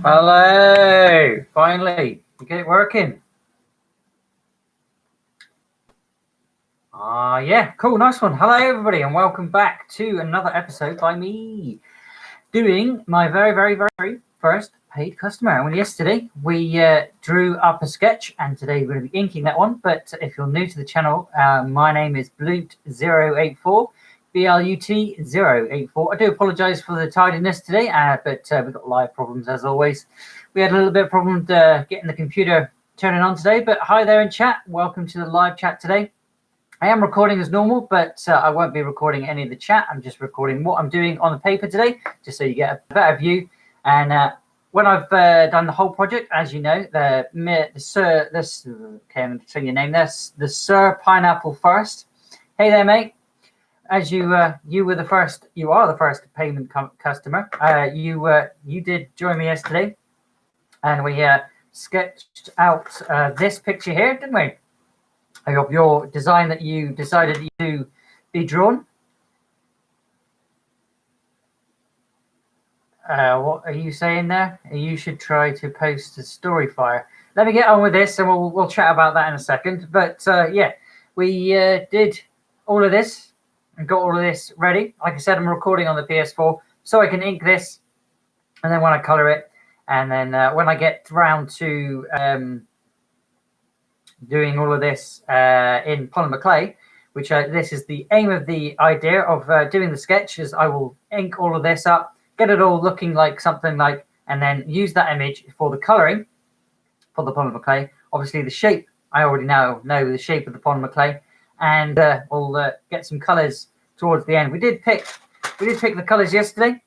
Hello! Finally, you get it working. Yeah, cool, nice one. Hello, everybody, and welcome back to another episode by me doing my very first paid customer. And yesterday we drew up a sketch, and today we're going to be inking that one. But if you're new to the channel, my name is Blut084. BLUT084. I do apologise for the tardiness today, but we've got live problems as always. We had a little bit of problem getting the computer turning on today, but hi there in chat. Welcome to the live chat today. I am recording as normal, but I won't be recording any of the chat. I'm just recording what I'm doing on the paper today, just so you get a better view. And when I've done the whole project, as you know, I'm going to say your name. The Sir Pineapple First. Hey there, mate. As you are the first payment customer. You did join me yesterday, and we sketched out this picture here, didn't we? Of your design that you decided to be drawn. What are you saying there? You should try to post a story fire. Let me get on with this, and we'll chat about that in a second. But yeah, we did all of this and got all of this ready. Like I said, I'm recording on the PS4, so I can ink this, and then when I color it, and then when I get round to doing all of this in polymer clay, which this is the aim of the idea of doing the sketch, is I will ink all of this up, get it all looking like something like, and then use that image for the coloring for the polymer clay. Obviously the shape, I already know the shape of the polymer clay, and we'll get some colors towards the end. We did pick the colors yesterday.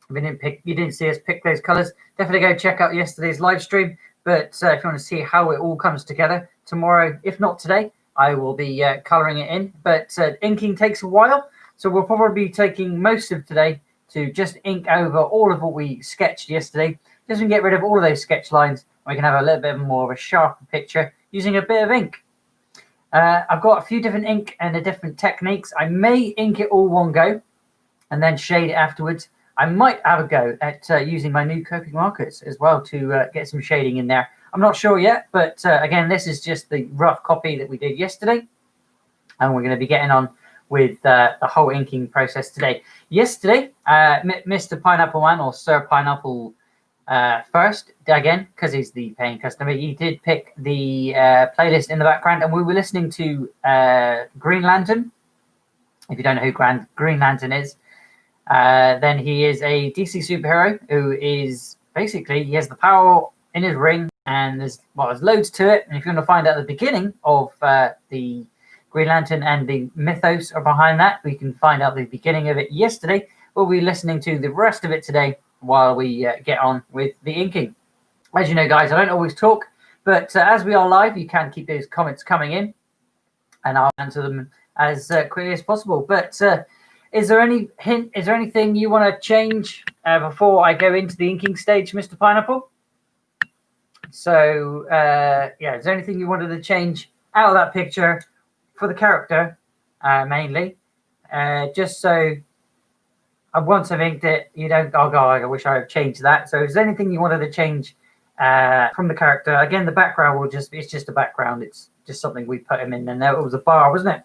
You didn't see us pick those colors. Definitely go check out yesterday's live stream. But if you want to see how it all comes together, tomorrow, if not today, I will be colouring it in. But inking takes a while, so we'll probably be taking most of today to just ink over all of what we sketched yesterday, just to get rid of all of those sketch lines. We can have a little bit more of a sharper picture using a bit of ink. I've got a few different ink and the different techniques. I may ink it all one go and then shade it afterwards. I might have a go at using my new Copic markers as well to get some shading in there. I'm not sure yet, but again, this is just the rough copy that we did yesterday, and we're going to be getting on with the whole inking process today. Yesterday, Mr. Pineapple Man, or Sir Pineapple First, again, because he's the paying customer, he did pick the playlist in the background, and we were listening to Green Lantern. If you don't know who Green Lantern is, then he is a DC superhero who is basically, he has the power in his ring, and there's loads to it. And if you want to find out the beginning of the Green Lantern and the mythos are behind that, we can find out the beginning of it yesterday. We'll be listening to the rest of it today while we get on with the inking. As you know, guys, I don't always talk, but as we are live, you can keep those comments coming in, and I'll answer them as quickly as possible. But is there anything you want to change before I go into the inking stage, Mr. Pineapple? So, yeah, is there anything you wanted to change out of that picture for the character, mainly? Just so once I've inked it, you don't, oh God, I wish I had changed that. So is there anything you wanted to change from the character? Again, the background it's just a background. It's just something we put him in. And it was a bar, wasn't it?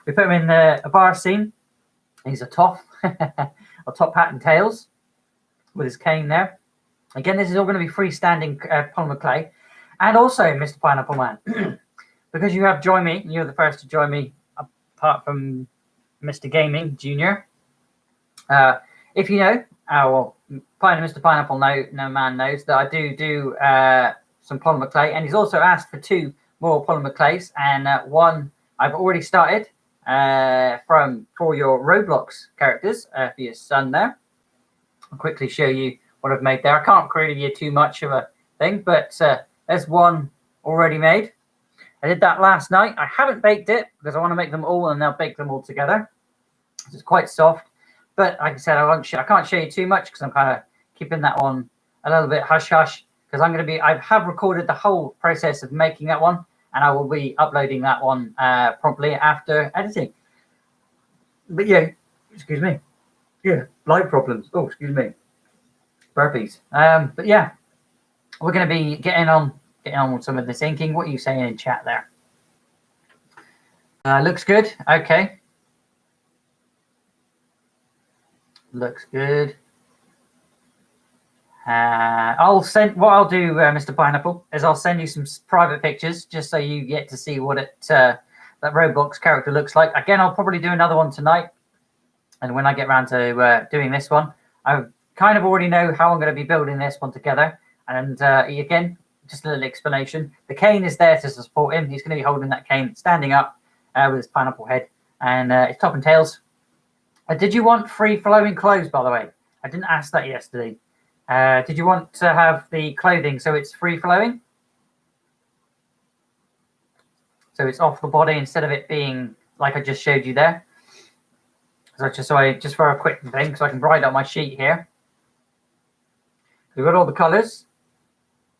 We put him in a bar scene. He's a top, a top hat and tails with his cane there. Again, this is all going to be freestanding polymer clay. And also, Mr. Pineapple Man, because you have joined me, you're the first to join me, apart from Mr. Gaming Junior. If you know, Mr. Pineapple Man knows that I do some polymer clay, and he's also asked for 2 more polymer clays, and one I've already started for your Roblox characters for your son there. I'll quickly show you what I've made there. I can't create you too much of a thing, but there's one already made. I did that last night. I haven't baked it because I want to make them all and then I'll bake them all together. It's quite soft, but like I said, I can't show you too much because I'm kind of keeping that one a little bit hush hush, because I have recorded the whole process of making that one, and I will be uploading that one promptly after editing. But yeah, excuse me. Yeah, light problems. Oh, excuse me. Burpees. But yeah, we're going to be getting on with some of this inking. What are you saying in chat there? Looks good. Okay. Looks good. I'll send. What I'll do, Mr. Pineapple, is I'll send you some private pictures just so you get to see what that Roblox character looks like. Again, I'll probably do another one tonight, and when I get around to doing this one, I kind of already know how I'm going to be building this one together. And again, just a little explanation. The cane is there to support him. He's going to be holding that cane, standing up with his pineapple head and his top and tails. Did you want free-flowing clothes, by the way? I didn't ask that yesterday. Did you want to have the clothing so it's free-flowing? So it's off the body instead of it being like I just showed you there. So just for a quick thing, so I can brighten up my sheet here. We've got all the colours.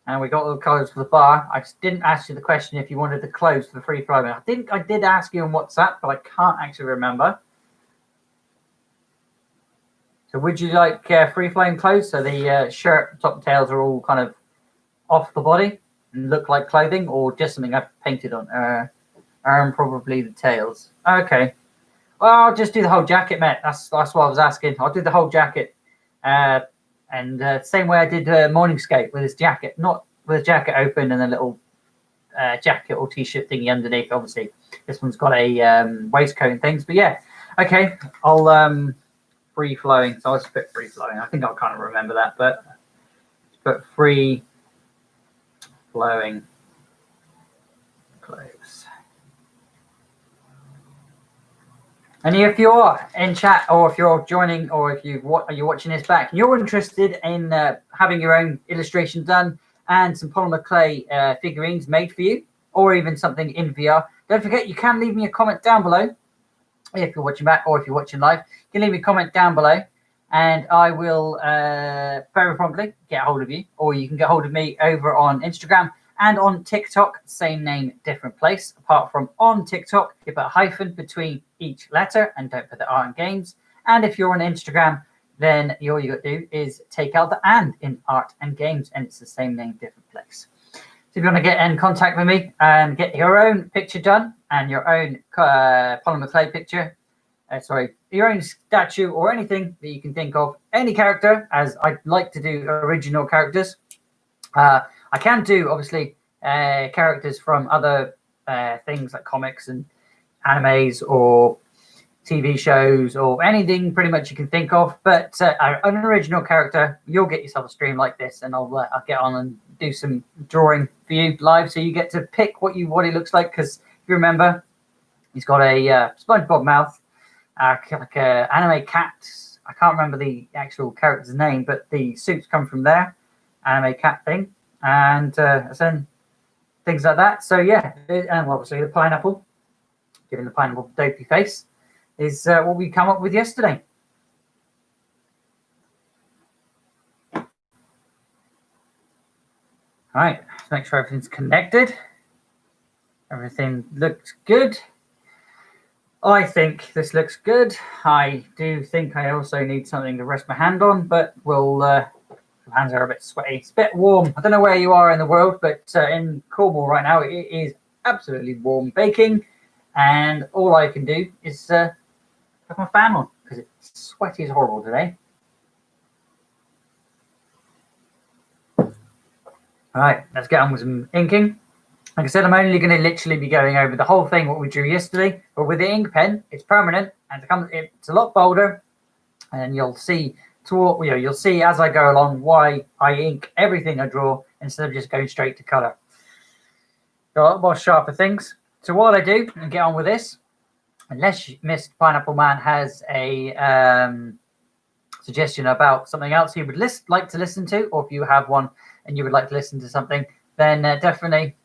And we got all the colours for the bar. I just didn't ask you the question if you wanted the clothes for the free-flowing. I think I did ask you on WhatsApp, but I can't actually remember. So would you like free-flowing clothes? So the shirt, top and tails are all kind of off the body and look like clothing, or just something I've painted on? Probably the tails. Okay. Well, I'll just do the whole jacket, mate. That's what I was asking. I'll do the whole jacket. And same way I did Morningscape with his jacket, not with his jacket open and a little jacket or t-shirt thingy underneath. Obviously, this one's got a waistcoat and things. But yeah, okay. I'll free flowing. So I'll just put free flowing. I think I'll kind of remember that, but put free flowing clothes. And if you're in chat, or if you're joining, or if you're watching this back, and you're interested in having your own illustration done and some polymer clay figurines made for you, or even something in VR, don't forget you can leave me a comment down below. If you're watching back or if you're watching live, you can leave me a comment down below, and I will very promptly get a hold of you, or you can get hold of me over on Instagram and on TikTok, same name, different place. Apart from on TikTok, you put a hyphen between each letter and don't put the art and games. And if you're on Instagram, then all you got to do is take out the and in art and games, and it's the same name, different place. So if you want to get in contact with me and get your own picture done and your own polymer clay picture, your own statue or anything that you can think of, any character, as I like to do original characters. I can do, obviously, characters from other things like comics and animes or TV shows or anything pretty much you can think of. But an original character, you'll get yourself a stream like this, and I'll get on and do some drawing for you live, so you get to pick what he looks like. Because if you remember, he's got a SpongeBob mouth, like an anime cat. I can't remember the actual character's name, but the suits come from there, anime cat thing. And then things like that. So yeah, and obviously the pineapple, giving the pineapple dopey face, is what we come up with yesterday. All right, let's make sure everything's connected. Everything looks good. I think this looks good. I do think I also need something to rest my hand on, but we'll hands are a bit sweaty. It's a bit warm. I don't know where you are in the world, but in Cornwall right now, it is absolutely warm, baking. And all I can do is have my fan on because it's sweaty as horrible today. All right, let's get on with some inking. Like I said, I'm only going to literally be going over the whole thing, what we drew yesterday. But with the ink pen, it's permanent and it's a lot bolder. And you'll see you'll see as I go along why I ink everything I draw instead of just going straight to colour. Got a lot more sharper things. So what I do and get on with this, unless Mr. Pineapple Man has a suggestion about something else you would like to listen to, or if you have one and you would like to listen to something, then definitely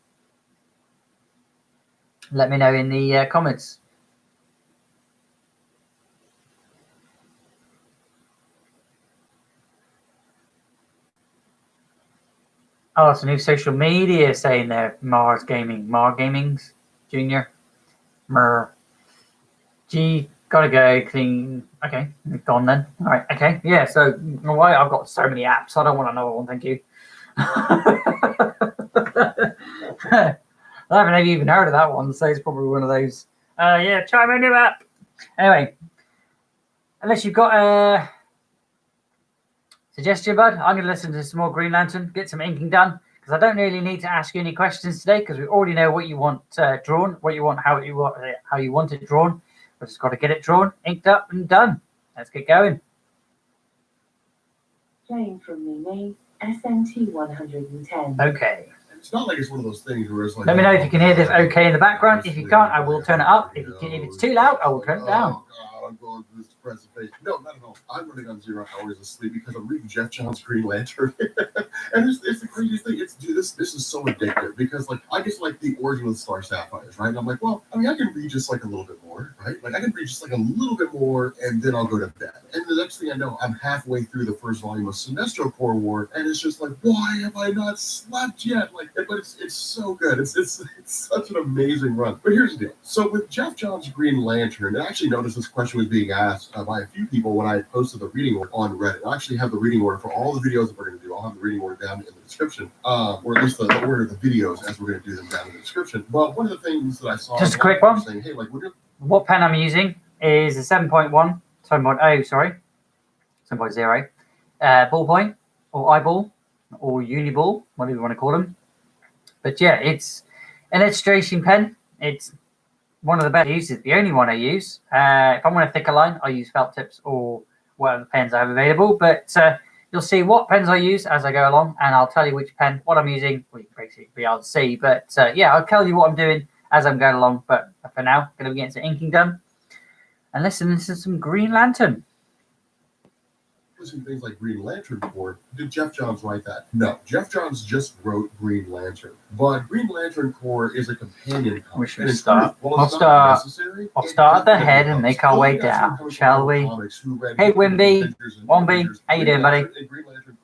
let me know in the comments. Oh, it's a new social media saying there. Mars Gaming. Mar Gamings Junior. Mer. G. Gotta go. Clean. Okay. Gone then. All right. Okay. Yeah. So, why I've got so many apps. I don't want another one. Thank you. I haven't even heard of that one, so it's probably one of those. Yeah, try my new app. Anyway, unless you've got a suggestion, bud, I'm going to listen to some more Green Lantern, get some inking done, because I don't really need to ask you any questions today, because we already know what you want drawn, what you want, how you want it drawn. We've just got to get it drawn, inked up, and done. Let's get going. Playing from the main SNT 110. Okay. It's not like it's one of those things where it's like. Let me know if you can hear this okay in the background. If you can't, I will turn it up. If it's too loud, I will turn it down. Oh, God, I'm going through this depressive phase. No, not at all. I'm running on 0 hours of sleep because I'm reading Jeff Johns' Green Lantern. And it's the craziest thing. This is so addictive because, like, I get like the origin of the Star Sapphires, right? And I'm like, well, I mean, I can read just like a little bit more, right? Like, I can read just like a little bit more and then I'll go to bed. And the next thing I know, I'm halfway through the first volume of Sinestro Corps War, and it's just like, why have I not slept yet? Like, but it's so good. It's such an amazing run. But here's the deal. So with Jeff Johns' Green Lantern, I actually noticed this question was being asked by a few people when I posted the reading order on Reddit. I actually have the reading order for all the videos that we're going to do. I'll have the reading order down in the description, or at least the order of the videos as we're going to do them down in the description. But one of the things that I saw, just a quick one. Saying, hey, like, what pen I'm using is a 7.1, 7.0, ballpoint or eyeball or uniball, whatever you want to call them. But yeah, it's an illustration pen. It's one of the best uses, the only one I use. If I want a thicker line, I use felt tips or whatever pens I have available. But you'll see what pens I use as I go along, and I'll tell you which pen, what I'm using. Well, you basically be able to see. But yeah, I'll tell you what I'm doing as I'm going along. But for now, I'm going to be getting some inking done and listening to some Green Lantern. Things like Green Lantern Corps. Did Jeff Johns write that? No, Jeff Johns just wrote Green Lantern. But Green Lantern Corps is a companion comic. We should start. We'll start at the head and make our way down, shall we? Hey, Wimby. Womby, how you doing, buddy?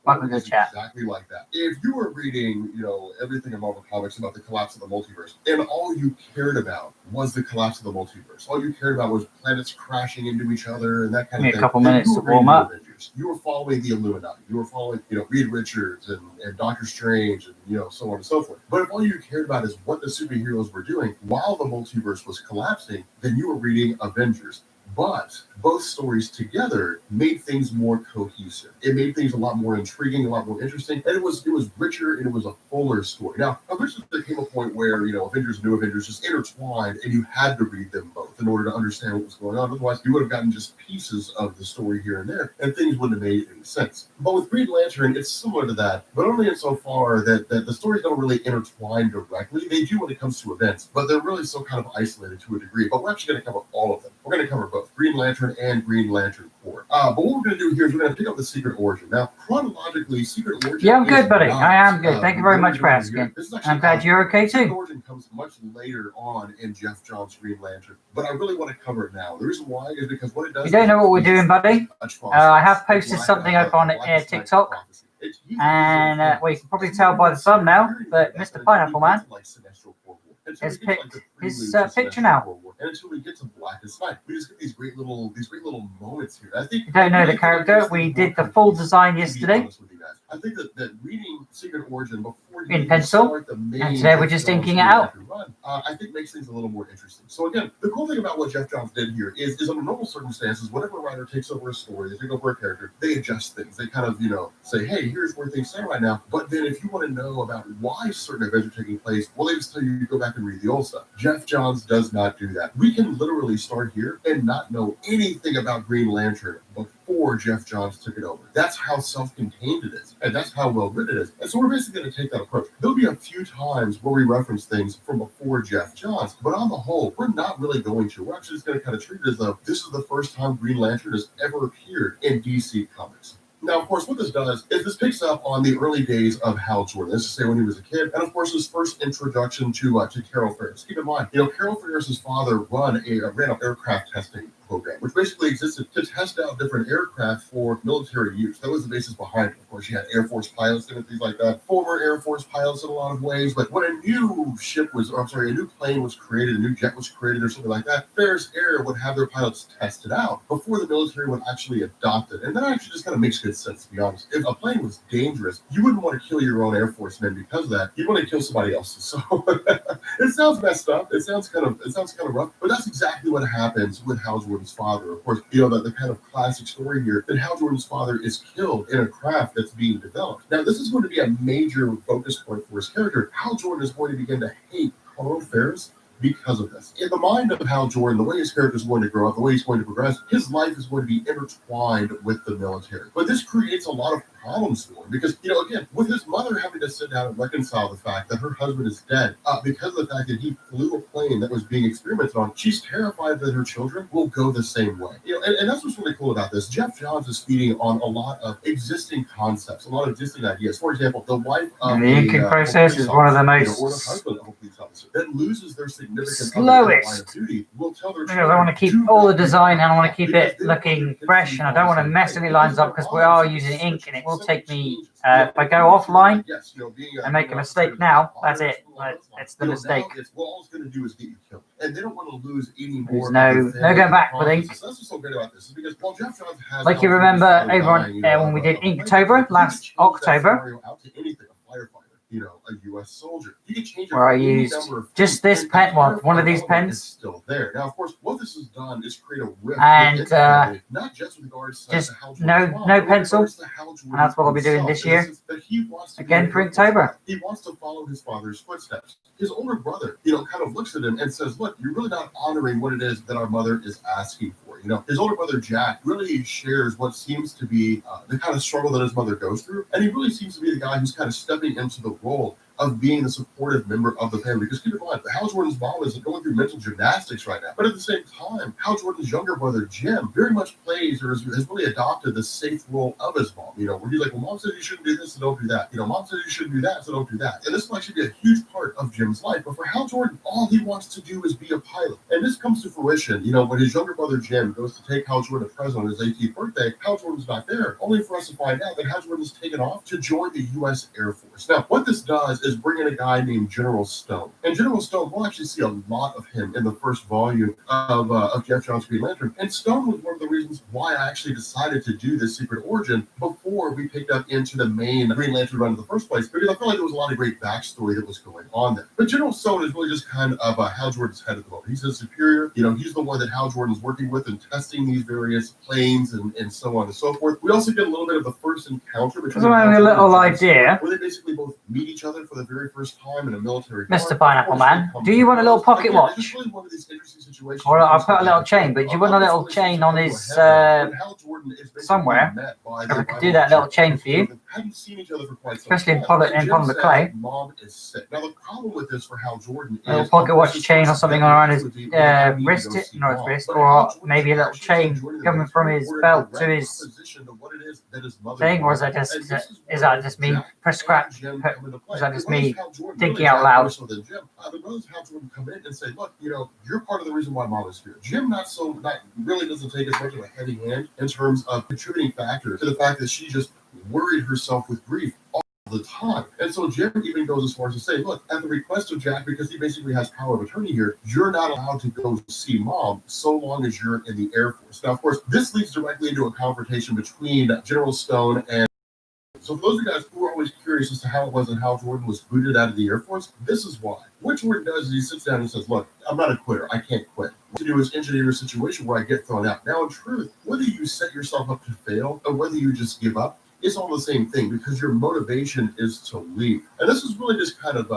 Welcome to the chat. Exactly like that. If you were reading, everything in Marvel Comics about the collapse of the multiverse, and all you cared about was the collapse of the multiverse, all you cared about was planets crashing into each other and that kind of thing. A couple minutes to warm up. You were following the Illuminati. You were following, Reed Richards and Doctor Strange and, so on and so forth. But if all you cared about is what the superheroes were doing while the multiverse was collapsing, then you were reading Avengers. But both stories together made things more cohesive. It made things a lot more intriguing, a lot more interesting, and it was richer and it was a fuller story. Now, eventually there came a point where Avengers and New Avengers just intertwined, and you had to read them both in order to understand what was going on. Otherwise, you would have gotten just pieces of the story here and there, and things wouldn't have made any sense. But with Green Lantern, it's similar to that, but only insofar that the stories don't really intertwine directly. They do when it comes to events, but they're really so kind of isolated to a degree. But we're actually going to cover all of them. We're going to cover both Green Lantern and Green Lantern Corps. But what we're going to do here is we're going to pick up the Secret Origin. Now, chronologically, Secret Origin. Yeah, I'm good, buddy. I am good. Thank you very much for asking. I'm glad you're okay too. Secret Origin comes much later on in Jeff Johns' Green Lantern, but I really want to cover it now. The reason why is because what it does. You don't know what we're doing, buddy. I have posted something up on TikTok. And well, you can probably tell by the thumbnail, but Mr. Pineapple Man has picked his picture now. And until we get to Blackest Night, we just get these great little moments here. I think you don't know the character. We did the full design yesterday. I think that reading Secret Origin before you in pencil, start the main and today we're just inking it out. Run, I think makes things a little more interesting. So again, the cool thing about what Jeff Johns did here is under normal circumstances, whenever a writer takes over a story, they take over a character, they adjust things. They kind of, say, hey, here's where things stand right now. But then if you want to know about why certain events are taking place, well, they just tell you to go back and read the old stuff. Jeff Johns does not do that. We can literally start here and not know anything about Green Lantern before Jeff Johns took it over. That's how self-contained it is, and that's how well written it is. And so we're basically going to take that approach. There'll be a few times where we reference things from before Jeff Johns, but on the whole, we're not really going to. We're actually just going to kind of treat it as though this is the first time Green Lantern has ever appeared in DC Comics. Now, of course, what this does is this picks up on the early days of Hal Jordan. Let's just say when he was a kid, and of course, his first introduction to Carol Ferris. Keep in mind, Carol Ferris's father ran an aircraft testing program, which basically existed to test out different aircraft for military use. That was the basis behind it. Of course, you had Air Force pilots and things like that, former Air Force pilots in a lot of ways. But when a new a new plane was created, a new jet was created or something like that, Ferris Air would have their pilots test it out before the military would actually adopt it. And that actually just kind of makes good sense, to be honest. If a plane was dangerous, you wouldn't want to kill your own Air Force men because of that. You'd want to kill somebody else's. So it sounds messed up. It sounds kind of rough, but that's exactly what happens with Hal Jordan's father. Of course, the kind of classic story here that Hal Jordan's father is killed in a craft that's being developed. Now, this is going to be a major focus point for his character. Hal Jordan is going to begin to hate Carl Ferris because of this. In the mind of Hal Jordan, the way his character is going to grow up, the way he's going to progress, his life is going to be intertwined with the military. But this creates a lot of problems for him because, again, with his mother having to sit down and reconcile the fact that her husband is dead because of the fact that he flew a plane that was being experimented on, she's terrified that her children will go the same way. And that's what's really cool about this. Geoff Johns is feeding on a lot of existing concepts, a lot of existing ideas. For example, the wife of the inking process is one of the most or the husband of a police officer that loses their significant slowest. line of duty will tell their Because I want to keep all the design and I want to keep it looking fresh and I don't want to mess any lines up because we are using ink and it will take me, if I go offline and make a mistake now, that's it. It's the mistake. All it's going to do is get you killed. And they don't want to lose any more. There's no going back with ink. That's what's so great about this is because Geoff Johns has, like you remember over on when we did Inktober last October, a U.S. soldier. You can change it where I used just this pen, one of these pens. It's still there. Now, of course, what this has done is create a rift. And not just with regards to just Hal no pencil. And that's what I'll be doing this year. Again for Inktober. He wants to follow his father's footsteps. His older brother, kind of looks at him and says, look, you're really not honoring what it is that our mother is asking for. His older brother, Jack, really shares what seems to be the kind of struggle that his mother goes through. And he really seems to be the guy who's kind of stepping into the role of being the supportive member of the family. Because keep in mind, Hal Jordan's mom is going through mental gymnastics right now. But at the same time, Hal Jordan's younger brother, Jim, very much plays or has really adopted the safe role of his mom. Where he's like, well, mom said you shouldn't do this, so don't do that. Mom said you shouldn't do that, so don't do that. And this will actually be a huge part of Jim's life. But for Hal Jordan, all he wants to do is be a pilot. And this comes to fruition, when his younger brother, Jim, goes to take Hal Jordan a present on his 18th birthday. Hal Jordan's not there, only for us to find out that Hal Jordan's taken off to join the U.S. Air Force. Now, what this does is bring in a guy named General Stone. And General Stone, we'll actually see a lot of him in the first volume of Geoff Johns' Green Lantern. And Stone was one of the reasons why I actually decided to do this Secret Origin before we picked up into the main Green Lantern run in the first place, because I felt like there was a lot of great backstory that was going on there. But General Stone is really just kind of Hal Jordan's head at the moment. He's his superior. He's the one that Hal Jordan's working with and testing these various planes and so on and so forth. We also get a little bit of the first encounter between a little idea where they basically both meet each other for the very first time in a military. Mr. Pineapple Man, do you want a little pocket watch? Or I'll put a little chain, but do you want a little chain on his somewhere? If I could do that little chain for you, especially in Polymer Clay. Now the problem with this for Hal Jordan is a little pocket watch chain or something around his wrist, or maybe a little chain coming from his belt to his thing, or is that just me prescribed? Is that just me thinking out loud? The brothers Hal Jordan come in and say, look, you're part of the reason why Mom is here. Jim not really doesn't take as much of a heavy hand in terms of contributing factor to the fact that she just worried herself with grief all the time. And so Jim even goes as far as to say, look, at the request of Jack, because he basically has power of attorney here, you're not allowed to go see Mom so long as you're in the Air Force. Now, of course, this leads directly into a confrontation between General Stone and. So for those of you guys who are always curious as to how it was that Hal Jordan was booted out of the Air Force, this is why. What Jordan does is he sits down and says, look, I'm not a quitter. I can't quit. What to do is engineer a situation where I get thrown out. Now, in truth, whether you set yourself up to fail or whether you just give up, it's all the same thing because your motivation is to leave. And this is really just kind of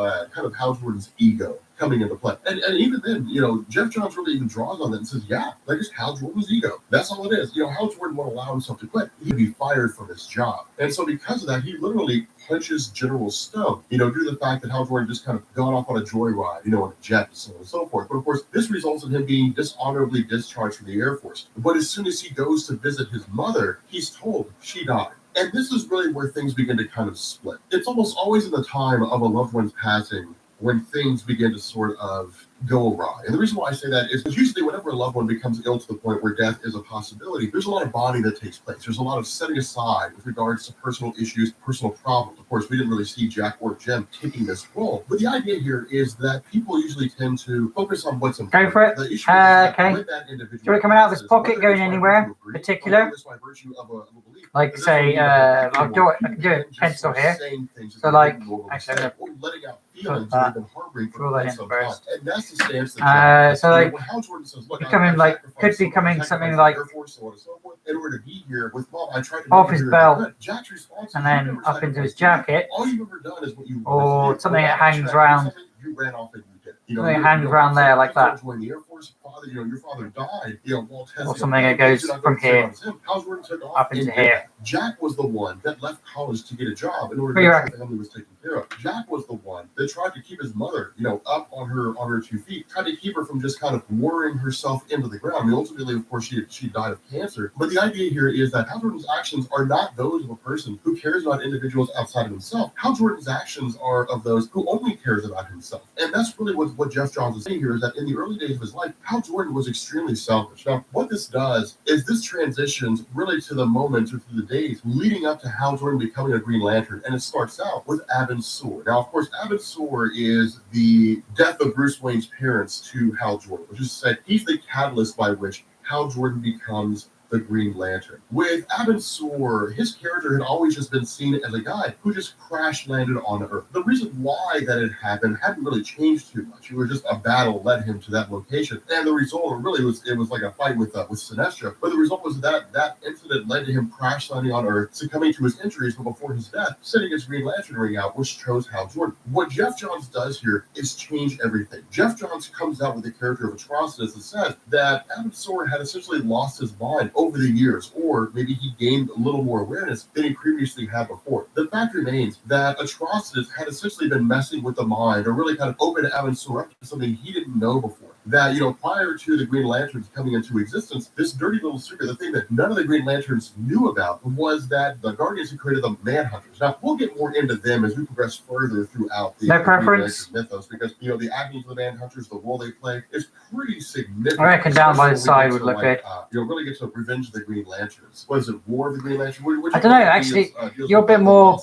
Hal Jordan's ego coming into play. And even then, Geoff Johns really even draws on that and says, yeah, like it's Hal Jordan's ego. That's all it is. Hal Jordan won't allow himself to quit. He'd be fired from his job. And so because of that, he literally punches General Stone, due to the fact that Hal Jordan just kind of gone off on a joyride, on a jet and so on and so forth. But of course, this results in him being dishonorably discharged from the Air Force. But as soon as he goes to visit his mother, he's told she died. And this is really where things begin to kind of split. It's almost always in the time of a loved one's passing when things begin to sort of go awry. And the reason why I say that is because usually whenever a loved one becomes ill to the point where death is a possibility, there's a lot of bonding that takes place. There's a lot of setting aside with regards to personal issues, personal problems. Of course, we didn't really see Jack or Jem taking this role. But the idea here is that people usually tend to focus on what's important. Go for it. The issue is that Okay. when that individual Do you want it coming out of this passes, pocket, whether going it's by anywhere virtue of grief, particular? or whether it's by virtue of a belief, Like, that say, doesn't mean that I can do a just pencil start here. saying things that So, they like, wouldn't normally actually, say, I'm or letting out feelings that. that they've been harboring for Draw that quite in some first. time. And that's the stance that Jack takes. So, You know, like, when Hal Jordan says, look, becoming, I like, sacrificed could be so much, coming I something sacrificed like the Air Force, so on and so forth, in order to be here with Mom. I tried to off be his here belt, as I could. Jack's response is, and "You then never up into his sacrificed anything. jacket, All you've ever done is what you or wanted to do. something When that I hangs tried to do around. something, you ran off and you did. You know, Something you hangs know, around there like that. Join the Air Force, father, you know, your father died. You know, while testing Or something that goes from here Hal Jordan took off up into and did here. that. Jack was the one that left college to get a job in order What to do you make sure reckon? the family was taken care of. Jack was the one that tried to keep his mother, you know, up on her 2 feet, tried to keep her from just kind of worrying herself into the ground. I mean, ultimately, of course, she died of cancer. But the idea here is that Hal Jordan's actions are not those of a person who cares about individuals outside of himself. Hal Jordan's actions are of those who only cares about himself. And that's really what Jeff Johns is saying here, is that in the early days of his life, Hal Jordan was extremely selfish. Now, what this does is this transitions really to the moments or to the days leading up to Hal Jordan becoming a Green Lantern. And it starts out with Abin Sur. Now, of course, Abin Sur is the death of Bruce Wayne's parents to Hal Jordan, which is to say, he's the catalyst by which Hal Jordan becomes the Green Lantern. With Abin Sur, his character had always just been seen as a guy who just crash landed on Earth. The reason why that had happened hadn't really changed too much. It was just a battle led him to that location, and the result really was like a fight with Sinestro. But the result was that incident led to him crash landing on Earth, succumbing to his injuries, but before his death, sending his Green Lantern ring out, which chose Hal Jordan. What Jeff Johns does here is change everything. Jeff Johns comes out with the character of Atrocitus and says that Abin Sur had essentially lost his mind over the years, or maybe he gained a little more awareness than he previously had before. The fact remains that Atrocitus had essentially been messing with the mind, or really kind of opened Abin Sur up to something he didn't know before. That, you know, prior to the Green Lanterns coming into existence, this dirty little secret, the thing that none of the Green Lanterns knew about, was that the Guardians had created the Manhunters. Now, we'll get more into them as we progress further throughout the No Green preference? Lantern mythos, because, you know, the actions of the Manhunters, the role they play, is pretty significant. I reckon down by the Especially when side we would get look to, like, good. You know, really get to Revenge of the Green Lanterns. Was it War of the Green Lanterns? I don't know, actually, you're a bit more,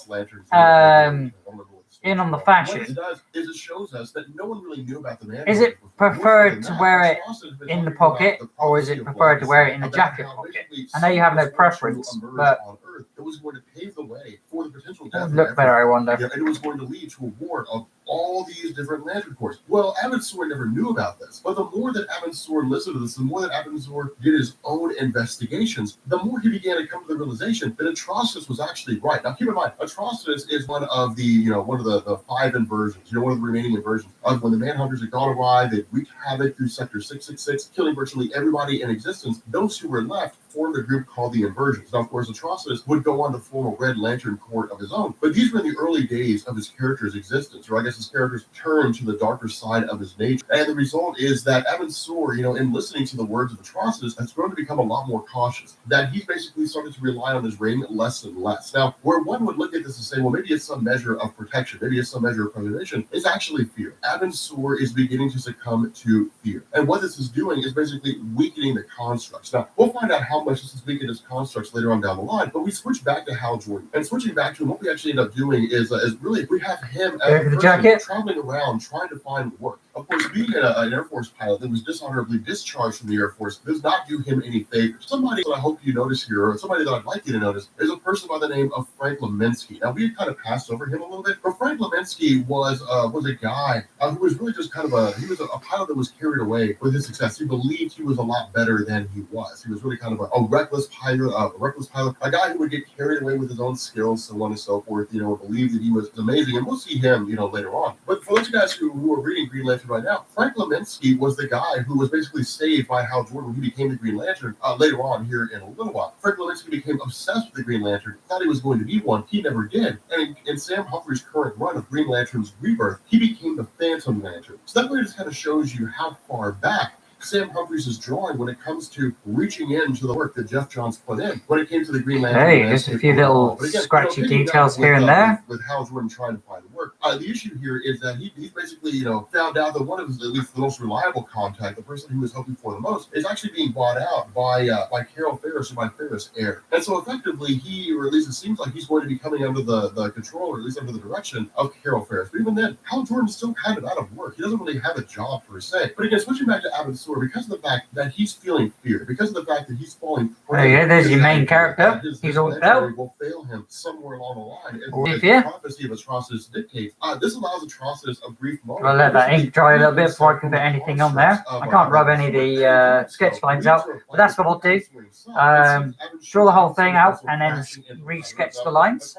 in on the fashion. What it does is it shows us that no one really knew about the man. Is it preferred to wear it in the pocket, or is it preferred to wear it in the jacket pocket? I know you have no preference, but it was going to pave the way for the potential it death would look better, I wonder. and it was going to lead to a war of all these different Lantern Corps. Well, Abin Sur never knew about this, but the more that Abin Sur listened to this, the more that Abin Sur did his own investigations, the more he began to come to the realization that Atrocitus was actually right. Now, keep in mind, Atrocitus is one of the 5 inversions, one of the remaining inversions of when the Manhunters had gone awry. They wreaked havoc through Sector 666, killing virtually everybody in existence. Those who were left formed a group called the Inversions. Now, of course, Atrocitus would go on to form a Red Lantern Corps of his own, but these were in the early days of his character's existence, or I guess his character's turn to the darker side of his nature. And the result is that Abin Sur, in listening to the words of Atrocitus, has grown to become a lot more cautious, that he's basically started to rely on his ring less and less. Now, where one would look at this and say, well, maybe it's some measure of protection, maybe it's some measure of preservation, is actually fear. Abin Sur is beginning to succumb to fear. And what this is doing is basically weakening the constructs. Now, we'll find out how much this is weakening his constructs later on down the line, but we switch back to Hal Jordan. And switching back to him, what we actually end up doing is really, we have him as a person traveling around trying to find work. Of course, being an Air Force pilot that was dishonorably discharged from the Air Force does not do him any favors. Somebody that I hope you notice here, or somebody that I'd like you to notice, is a person by the name of Frank Leminski. Now, we had kind of passed over him a little bit, but Frank Leminski was a guy who was really just kind of a pilot that was carried away with his success. He believed he was a lot better than he was. He was really kind of a reckless pilot, a guy who would get carried away with his own skills, so on and so forth, believed that he was amazing. And we'll see him, later on. But for those guys who are reading Green Lantern right now, Frank Leminski was the guy who was basically saved by Hal Jordan when he became the Green Lantern later on here in a little while. Frank Leminski became obsessed with the Green Lantern, thought he was going to be one. He never did. And in Sam Humphrey's current run of Green Lantern's Rebirth, he became the Phantom Lantern. So that really just kind of shows you how far back Sam Humphries is drawing when it comes to reaching into the work that Jeff Johns put in when it came to the Green Lantern. Hey, just a few little scratchy details here and there. With Hal Jordan trying to find work. work. The issue here is that he's basically, found out that one of his, at least the most reliable contact, the person he was hoping for the most, is actually being bought out by Carol Ferris or by Ferris Air. And so effectively, he, or at least it seems like he's going to be coming under the control, or at least under the direction of Carol Ferris. But even then, Hal Jordan's still kind of out of work. He doesn't really have a job per se. But again, switching back to Abin Sur, because of the fact that he's feeling fear, because of the fact that he's falling prey, there's your main character. His all mentor will fail him somewhere along the line. And as Yeah. the prophecy of Atrocitus dictates, this allows Atrocitus a brief moment. I'll let that ink dry a little bit before I can put anything on there. I can't rub any of the sketch lines out, but that's what I'll do. Draw the whole thing out and then re-sketch the lines.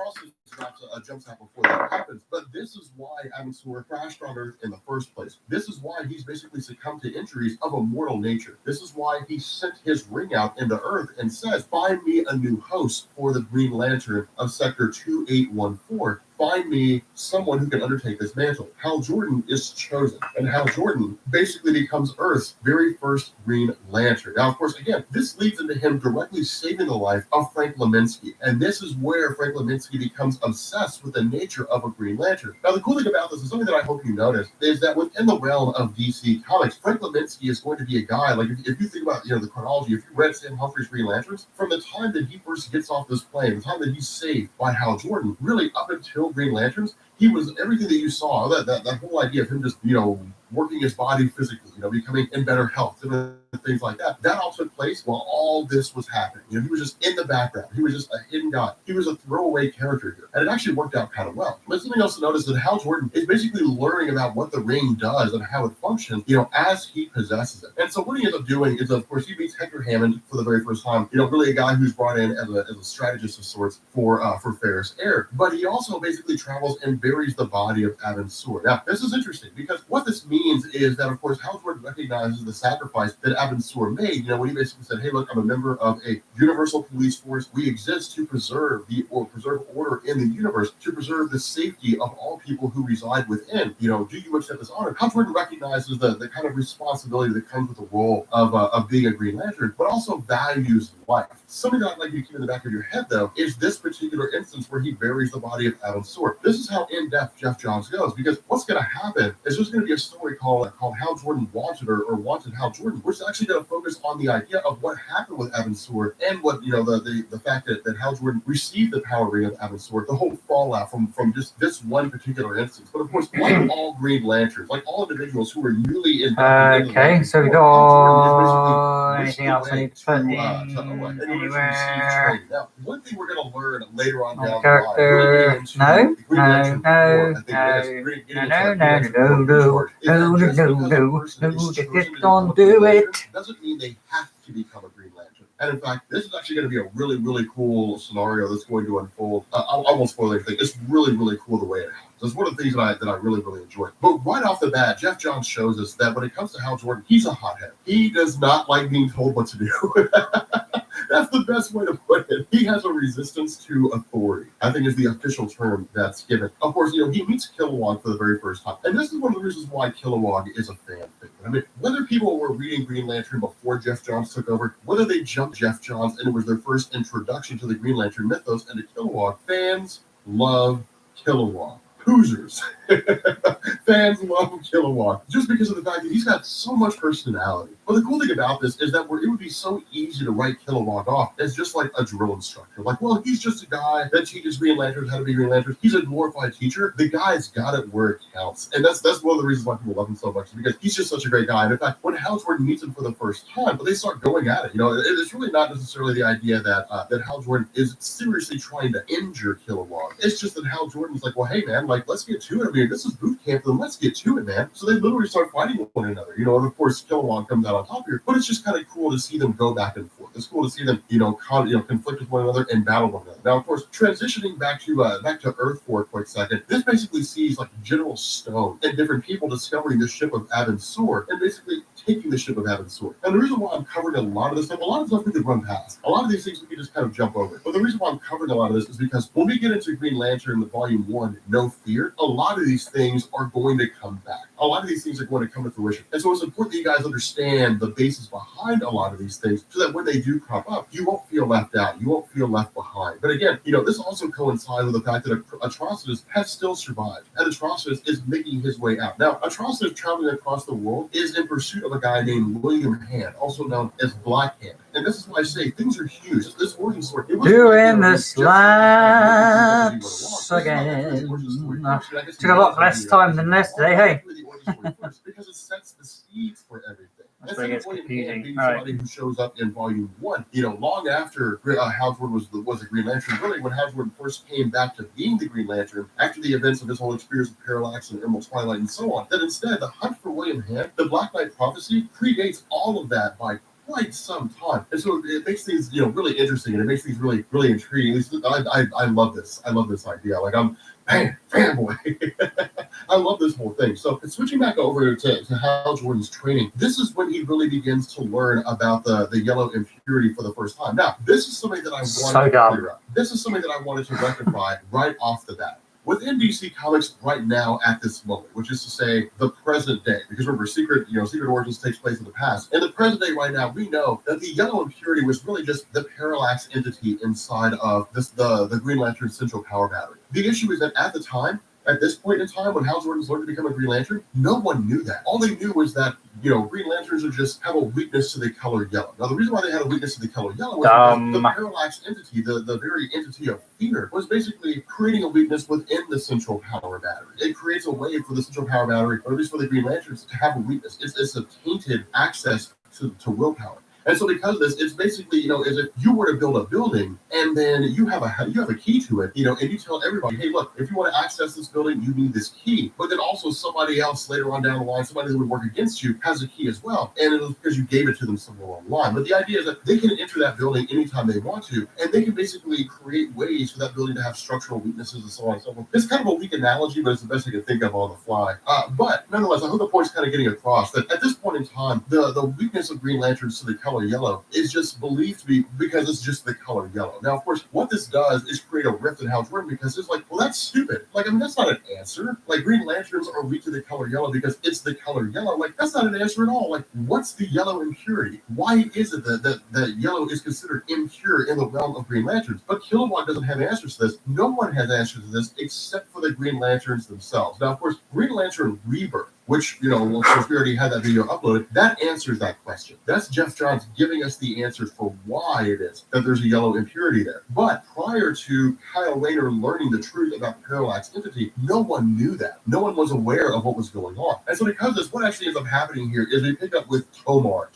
Jumps out before that happens, but this is why Abin Sur crashed on Earth in the first place. This is why he's basically succumbed to injuries of a mortal nature. This is why he sent his ring out into Earth and says, "Find me a new host for the Green Lantern of Sector 2814. Find me someone who can undertake this mantle." Hal Jordan is chosen, and Hal Jordan basically becomes Earth's very first Green Lantern. Now, of course, again, this leads into him directly saving the life of Frank Leminski, and this is where Frank Leminski becomes obsessed with the nature of a Green Lantern. Now, the cool thing about this is something that I hope you notice is that within the realm of DC Comics, Frank Leminski is going to be a guy, like if you think about the chronology, if you read Sam Humphrey's Green Lanterns, from the time that he first gets off this plane, the time that he's saved by Hal Jordan, really up until Green Lanterns, he was everything that you saw, that whole idea of him just, working his body physically, becoming in better health, and things like that. That all took place while all this was happening. He was just in the background. He was just a hidden guy. He was a throwaway character here. And it actually worked out kind of well. But something else to notice is that Hal Jordan is basically learning about what the ring does and how it functions, as he possesses it. And so what he ends up doing is, of course, he meets Hector Hammond for the very first time, really a guy who's brought in as a strategist of sorts for Ferris Air. But he also basically travels and buries the body of Abin Sur. Now, this is interesting because what this means is that, of course, Hal Jordan recognizes the sacrifice that Abin Sur made, when he basically said, "Hey, look, I'm a member of a universal police force. We exist to preserve order in the universe, to preserve the safety of all people who reside within. Do you accept this honor?" Hal Jordan recognizes the kind of responsibility that comes with the role of being a Green Lantern, but also values life. Something that I'd like you to keep in the back of your head, though, is this particular instance where he buries the body of Abin Sur. This is how in-depth Jeff Johns goes, because what's going to happen is there's going to be a story called Hal Jordan Wanted or Wanted Hal Jordan, which is actually going to focus on the idea of what happened with Abin Sur and what, the fact that Hal Jordan received the power ring of Abin Sur, the whole fallout from just this one particular instance. But of course, like all Green Lanterns, like all individuals who are newly in. Okay, so we got anything else I need to put in anywhere? Now, one thing we're going to learn later on down character. No. Don't do it. Doesn't mean they have to become a Green Lantern. And in fact, this is actually going to be a really, really cool scenario that's going to unfold. I won't spoil anything. It's really, really cool the way it happens. It's one of the things that I really, really enjoy. But right off the bat, Jeff Johns shows us that when it comes to Hal Jordan, he's a hothead. He does not like being told what to do. That's the best way to put it. He has a resistance to authority, I think is the official term that's given. Of course, he meets Kilowog for the very first time. And this is one of the reasons why Kilowog is a fan favorite. I mean, whether people were reading Green Lantern before Jeff Johns took over, whether they jumped Jeff Johns and it was their first introduction to the Green Lantern mythos and to Kilowog, fans love Kilowog. Hoosiers. Fans love Kilowog just because of the fact that he's got so much personality. But the cool thing about this is that it would be so easy to write Kilowog off as just like a drill instructor. Like, well, he's just a guy that teaches Green Lanterns how to be Green Lanterns. He's a glorified teacher. The guy's got it where it counts. And that's one of the reasons why people love him so much, because he's just such a great guy. And in fact, when Hal Jordan meets him for the first time, but they start going at it. It's really not necessarily the idea that Hal Jordan is seriously trying to injure Kilowog. It's just that Hal Jordan's like, well, hey, man, let's get to it. I mean, this is boot camp, then let's get to it, man. So they literally start fighting with one another, and of course, Kilowog comes out on top here. But it's just kind of cool to see them go back and forth. It's cool to see them, conflict with one another and battle one another. Now, of course, transitioning back to Earth for a quick second, this basically sees General Stone and different people discovering the ship of Abin Sur and basically taking the ship of Avansor. And the reason why I'm covering a lot of this stuff, a lot of stuff we could run past. A lot of these things we can just kind of jump over. But the reason why I'm covering a lot of this is because when we get into Green Lantern, the Volume 1, No Fear, a lot of these things are going to come back. A lot of these things are going to come to fruition. And so it's important that you guys understand the basis behind a lot of these things so that when they do crop up, you won't feel left out. You won't feel left behind. But again, this also coincides with the fact that Atrocitus has still survived. And Atrocitus is making his way out. Now, Atrocitus traveling across the world is in pursuit of a guy named William Hand, also known as Black Hand. And this is why I say things are huge. This origin story. Doing the slaps again. Took a lot less time than yesterday, hey? Because it sets the seeds for everything. That's where it gets confusing. Somebody who shows up in Volume 1, long after Hal Jordan was the Green Lantern. Really, when Hal Jordan first came back to being the Green Lantern, after the events of his whole experience with Parallax and Emerald Twilight and so on, that instead, the hunt for William Hand, the Black Knight prophecy, predates all of that by quite some time. And so it makes things, really interesting, and it makes things really, really intriguing. At least I love this. I love this idea. Like, I'm fanboy. I love this whole thing. So switching back over to Hal Jordan's training, this is when he really begins to learn about the yellow impurity for the first time. Now, this is something that I wanted to clear up. This is something that I wanted to rectify right off the bat. Within DC Comics right now at this moment, which is to say the present day, because remember, Secret Origins takes place in the past. In the present day right now, we know that the yellow impurity was really just the Parallax entity inside of the Green Lantern central power battery. The issue is that at the time, at this point in time, when Hal Jordan's learned to become a Green Lantern, no one knew that. All they knew was that, Green Lanterns have a weakness to the color yellow. Now, the reason why they had a weakness to the color yellow was because the Parallax entity, the very entity of fear, was basically creating a weakness within the central power battery. It creates a way for the central power battery, or at least for the Green Lanterns, to have a weakness. It's a tainted access to willpower. And so because of this, it's basically, as if you were to build a building and then you have a key to it, and you tell everybody, hey, look, if you want to access this building, you need this key. But then also somebody else later on down the line, somebody that would work against you, has a key as well. And it was because you gave it to them somewhere along the line. But the idea is that they can enter that building anytime they want to, and they can basically create ways for that building to have structural weaknesses and so on and so forth. It's kind of a weak analogy, but it's the best I can think of on the fly. But nonetheless, I hope the point's kind of getting across that at this point in time, the weakness of Green Lanterns to the color yellow is just believed to be because it's just the color yellow. Now, of course, what this does is create a rift in Hal Jordan because it's like, well, that's stupid. Like, that's not an answer. Like, Green Lanterns are weak to the color yellow because it's the color yellow. Like, that's not an answer at all. Like, what's the yellow impurity? Why is it that yellow is considered impure in the realm of Green Lanterns? But Kilowatt doesn't have answers to this. No one has answers to this except for the Green Lanterns themselves. Now, of course, Green Lantern Rebirth, which, of course, we already had that video uploaded, that answers that question. That's Jeff Johns giving us the answers for why it is that there's a yellow impurity there. But prior to Kyle Rayner learning the truth about the Parallax entity, no one knew that. No one was aware of what was going on. And so because of this, what actually ends up happening here is we pick up with Tomar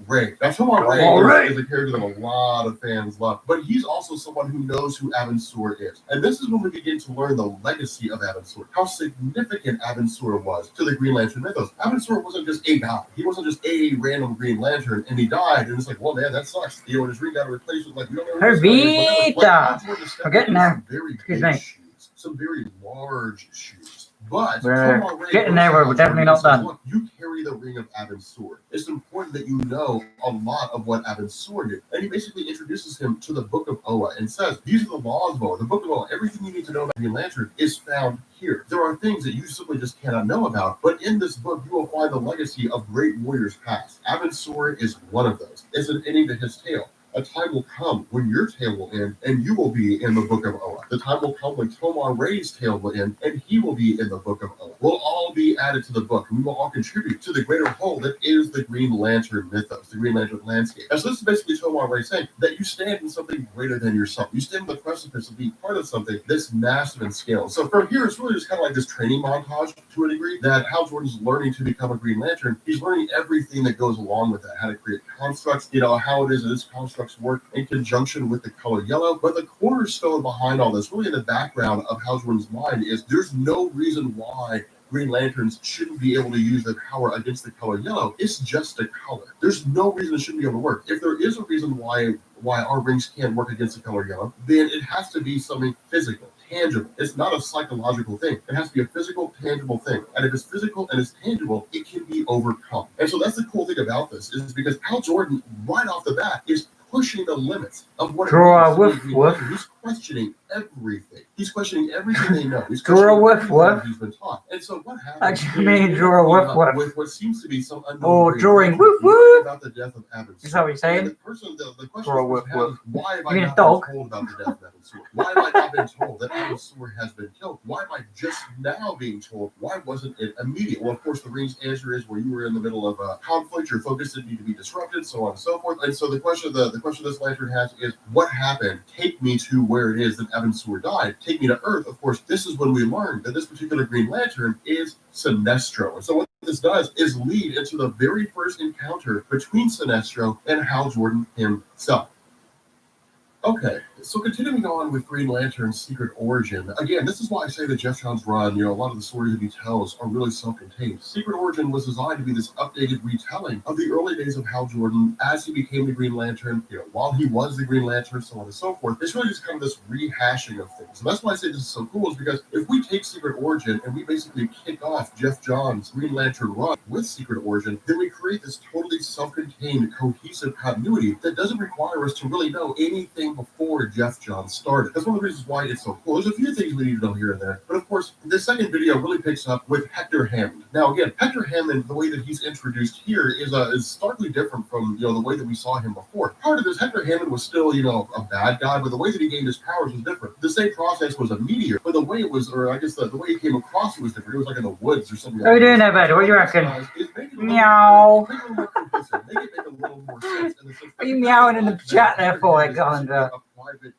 Ray. Now, Tomar Ray is a character that a lot of fans love, but he's also someone who knows who Avansor is. And this is when we begin to learn the legacy of Avansor, how significant Avansor was to the Green Lantern mythos. Avansor wasn't just a guy. He wasn't just a random Green Lantern and he died and it's like, well, man, that sucks. And his ring got replaced with we don't know. We're getting there. Very big shoes, some very large shoes. But we're getting there. We're definitely not done. Look, you carry the ring of Avansor. It's important that you know a lot of what Avansor did. And he basically introduces him to the Book of Oa and says, these are the laws of Oa. The Book of Oa, everything you need to know about Green Lantern is found here. There are things that you simply just cannot know about, but in this book, you will find the legacy of great warriors past. Avansor is one of those. It's an ending to his tale. A time will come when your tale will end and you will be in the Book of Oa. The time will come when Tomar Ray's tale will end and he will be in the Book of Oa. We'll all be added to the book and we will all contribute to the greater whole that is the Green Lantern mythos, the Green Lantern landscape. And so this is basically Tomar Ray saying that you stand in something greater than yourself. You stand on the precipice of being part of something that's massive in scale. So from here, it's really just kind of like this training montage to a degree that Hal Jordan's learning to become a Green Lantern. He's learning everything that goes along with that, how to create constructs, how it is that this construct work in conjunction with the color yellow. But the cornerstone behind all this, really in the background of Hal Jordan's mind, is there's no reason why Green Lanterns shouldn't be able to use their power against the color yellow. It's just a color. There's no reason it shouldn't be able to work. If there is a reason why our rings can't work against the color yellow, then it has to be something physical, tangible. It's not a psychological thing. It has to be a physical, tangible thing. And if it's physical and it's tangible, it can be overcome. And so that's the cool thing about this, is because Hal Jordan, right off the bat, is pushing the limits of what Draw a it woof means to be woof. Green Lantern. He's questioning everything. He's questioning everything they know. He's Draw a questioning woof everything woof. he's been taught. And so what happens? Actually, I mean, draw a woof woof. With what seems to be some unknown Or Green drawing Lantern, woof you learn woof. about the death of Abin Is that what you're saying? The question Draw a woof is, why have I You mean a not dog? been told about the death of Abin Sur? Why have I not been told that Abin Sur has been killed? Why am I just now being told? Why wasn't it immediate? Well, of course, the Ring's answer is, where you were in the middle of a conflict, your focus didn't need to be disrupted, so on and so forth. And so the question this lantern has is, what happened? Take me to where it is that Abin Sur died. Take me to Earth. Of course, this is when we learned that this particular Green Lantern is Sinestro. And so what this does is lead into the very first encounter between Sinestro and Hal Jordan himself. Okay, so continuing on with Green Lantern's secret origin, again, this is why I say that Jeff Johns' run, a lot of the stories that he tells are really self-contained. Secret Origin was designed to be this updated retelling of the early days of Hal Jordan as he became the Green Lantern, while he was the Green Lantern, so on and so forth. It's really just kind of this rehashing of things. And that's why I say this is so cool, is because if we take Secret Origin and we basically kick off Jeff Johns' Green Lantern run with Secret Origin, then we create this totally self-contained, cohesive continuity that doesn't require us to really know anything before Jeff Johns started. That's one of the reasons why it's so cool. There's a few things we need to know here and there, but of course, the second video really picks up with Hector Hammond. Now, again, Hector Hammond, the way that he's introduced here is starkly different from the way that we saw him before. Part of this, Hector Hammond was still a bad guy, but the way that he gained his powers was different. The same process was a meteor, but the way it was, or I guess the way he came across it was different. It was like in the woods or something. How are we doing there, bud? What do you reckon? Meow. Are you meowing in the chat there for it, Gallagher? A private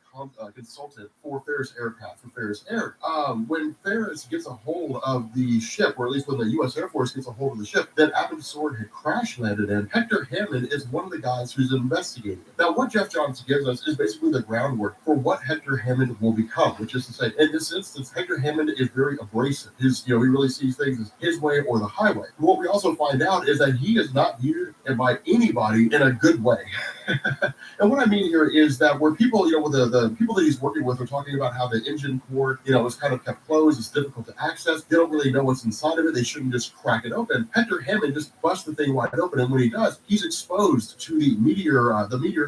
consultant for Ferris Aircraft, for Ferris Air. When Ferris gets a hold of the ship, or at least when the U.S. Air Force gets a hold of the ship that Abin Sur had crash landed in, Hector Hammond is one of the guys who's investigating it. Now, what Jeff Johns gives us is basically the groundwork for what Hector Hammond will become, which is to say, in this instance, Hector Hammond is very abrasive. He really sees things as his way or the highway. But what we also find out is that he is not viewed by anybody in a good way. And what I mean here is that where people, with the people that he's working with are talking about how the engine core, is kind of kept closed, it's difficult to access, they don't really know what's inside of it, they shouldn't just crack it open. Hector Hammond just busts the thing wide open, and when he does, he's exposed to the meteor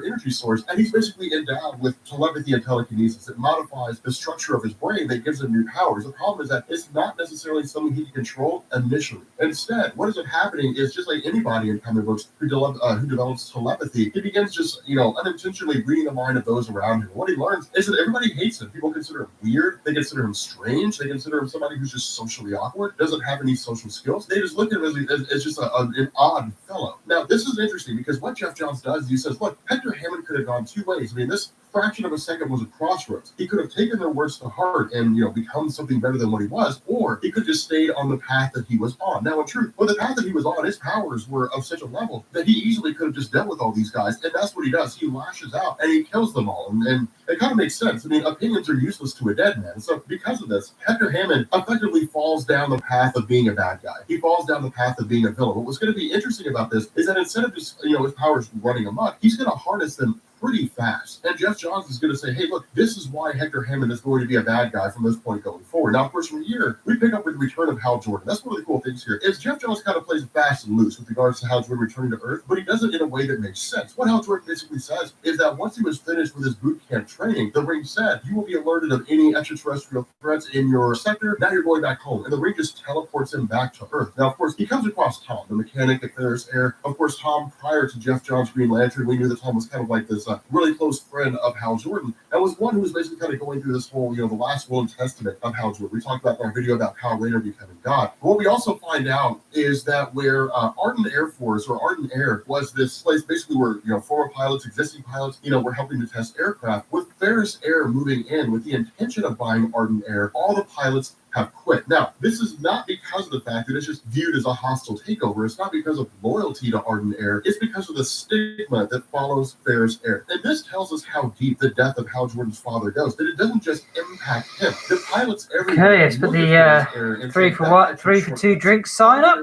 energy source, and he's basically endowed with telepathy and telekinesis. It modifies the structure of his brain that gives him new powers. The problem is that it's not necessarily something he can control initially. Instead, what is happening is, just like anybody in comic books who develops telepathy, he begins just, unintentionally reading the mind of those around him. What he learns is that everybody hates him. People consider him weird. They consider him strange. They consider him somebody who's just socially awkward, doesn't have any social skills. They just look at him as just an odd fellow. Now, this is interesting because what Jeff Johns does is he says, look, Hector Hammond could have gone two ways. I mean, this fraction of a second was a crossroads. He could have taken their words to heart and, become something better than what he was, or he could just stayed on the path that he was on. Now, in truth, with the path that he was on, his powers were of such a level that he easily could have just dealt with all these guys, and that's what he does. He lashes out and he kills them all, and it kind of makes sense. I mean, opinions are useless to a dead man. So because of this, Hector Hammond effectively falls down the path of being a bad guy. He falls down the path of being a villain. What was going to be interesting about this is that instead of just, his powers running amok, he's going to harness them pretty fast. And Jeff Johns is going to say, hey, look, this is why Hector Hammond is going to be a bad guy from this point going forward. Now, of course, from here, we pick up with the return of Hal Jordan. That's one of the cool things here, is Jeff Johns kind of plays fast and loose with regards to Hal Jordan returning to Earth, but he does it in a way that makes sense. What Hal Jordan basically says is that once he was finished with his boot camp training, the Ring said, you will be alerted of any extraterrestrial threats in your sector. Now you're going back home. And the Ring just teleports him back to Earth. Now, of course, he comes across Tom, the mechanic at Ferris Air. Of course, Tom, prior to Jeff Johns' Green Lantern, we knew that Tom was kind of like this really close friend of Hal Jordan, and was one who was basically kind of going through this whole, the last will and testament of Hal Jordan. We talked about in our video about Kyle Rayner becoming God. But what we also find out is that where Arden Air Force, or Arden Air, was this place basically where, former pilots, existing pilots, were helping to test aircraft. With Ferris Air moving in with the intention of buying Arden Air, all the pilots have quit. Now, this is not because of the fact that it's just viewed as a hostile takeover. It's not because of loyalty to Arden Air. It's because of the stigma that follows Ferris Air. And this tells us how deep the death of Hal Jordan's father goes, that it doesn't just impact him. The pilots everywhere. Okay, it's for the 3 for 2 drinks sign up.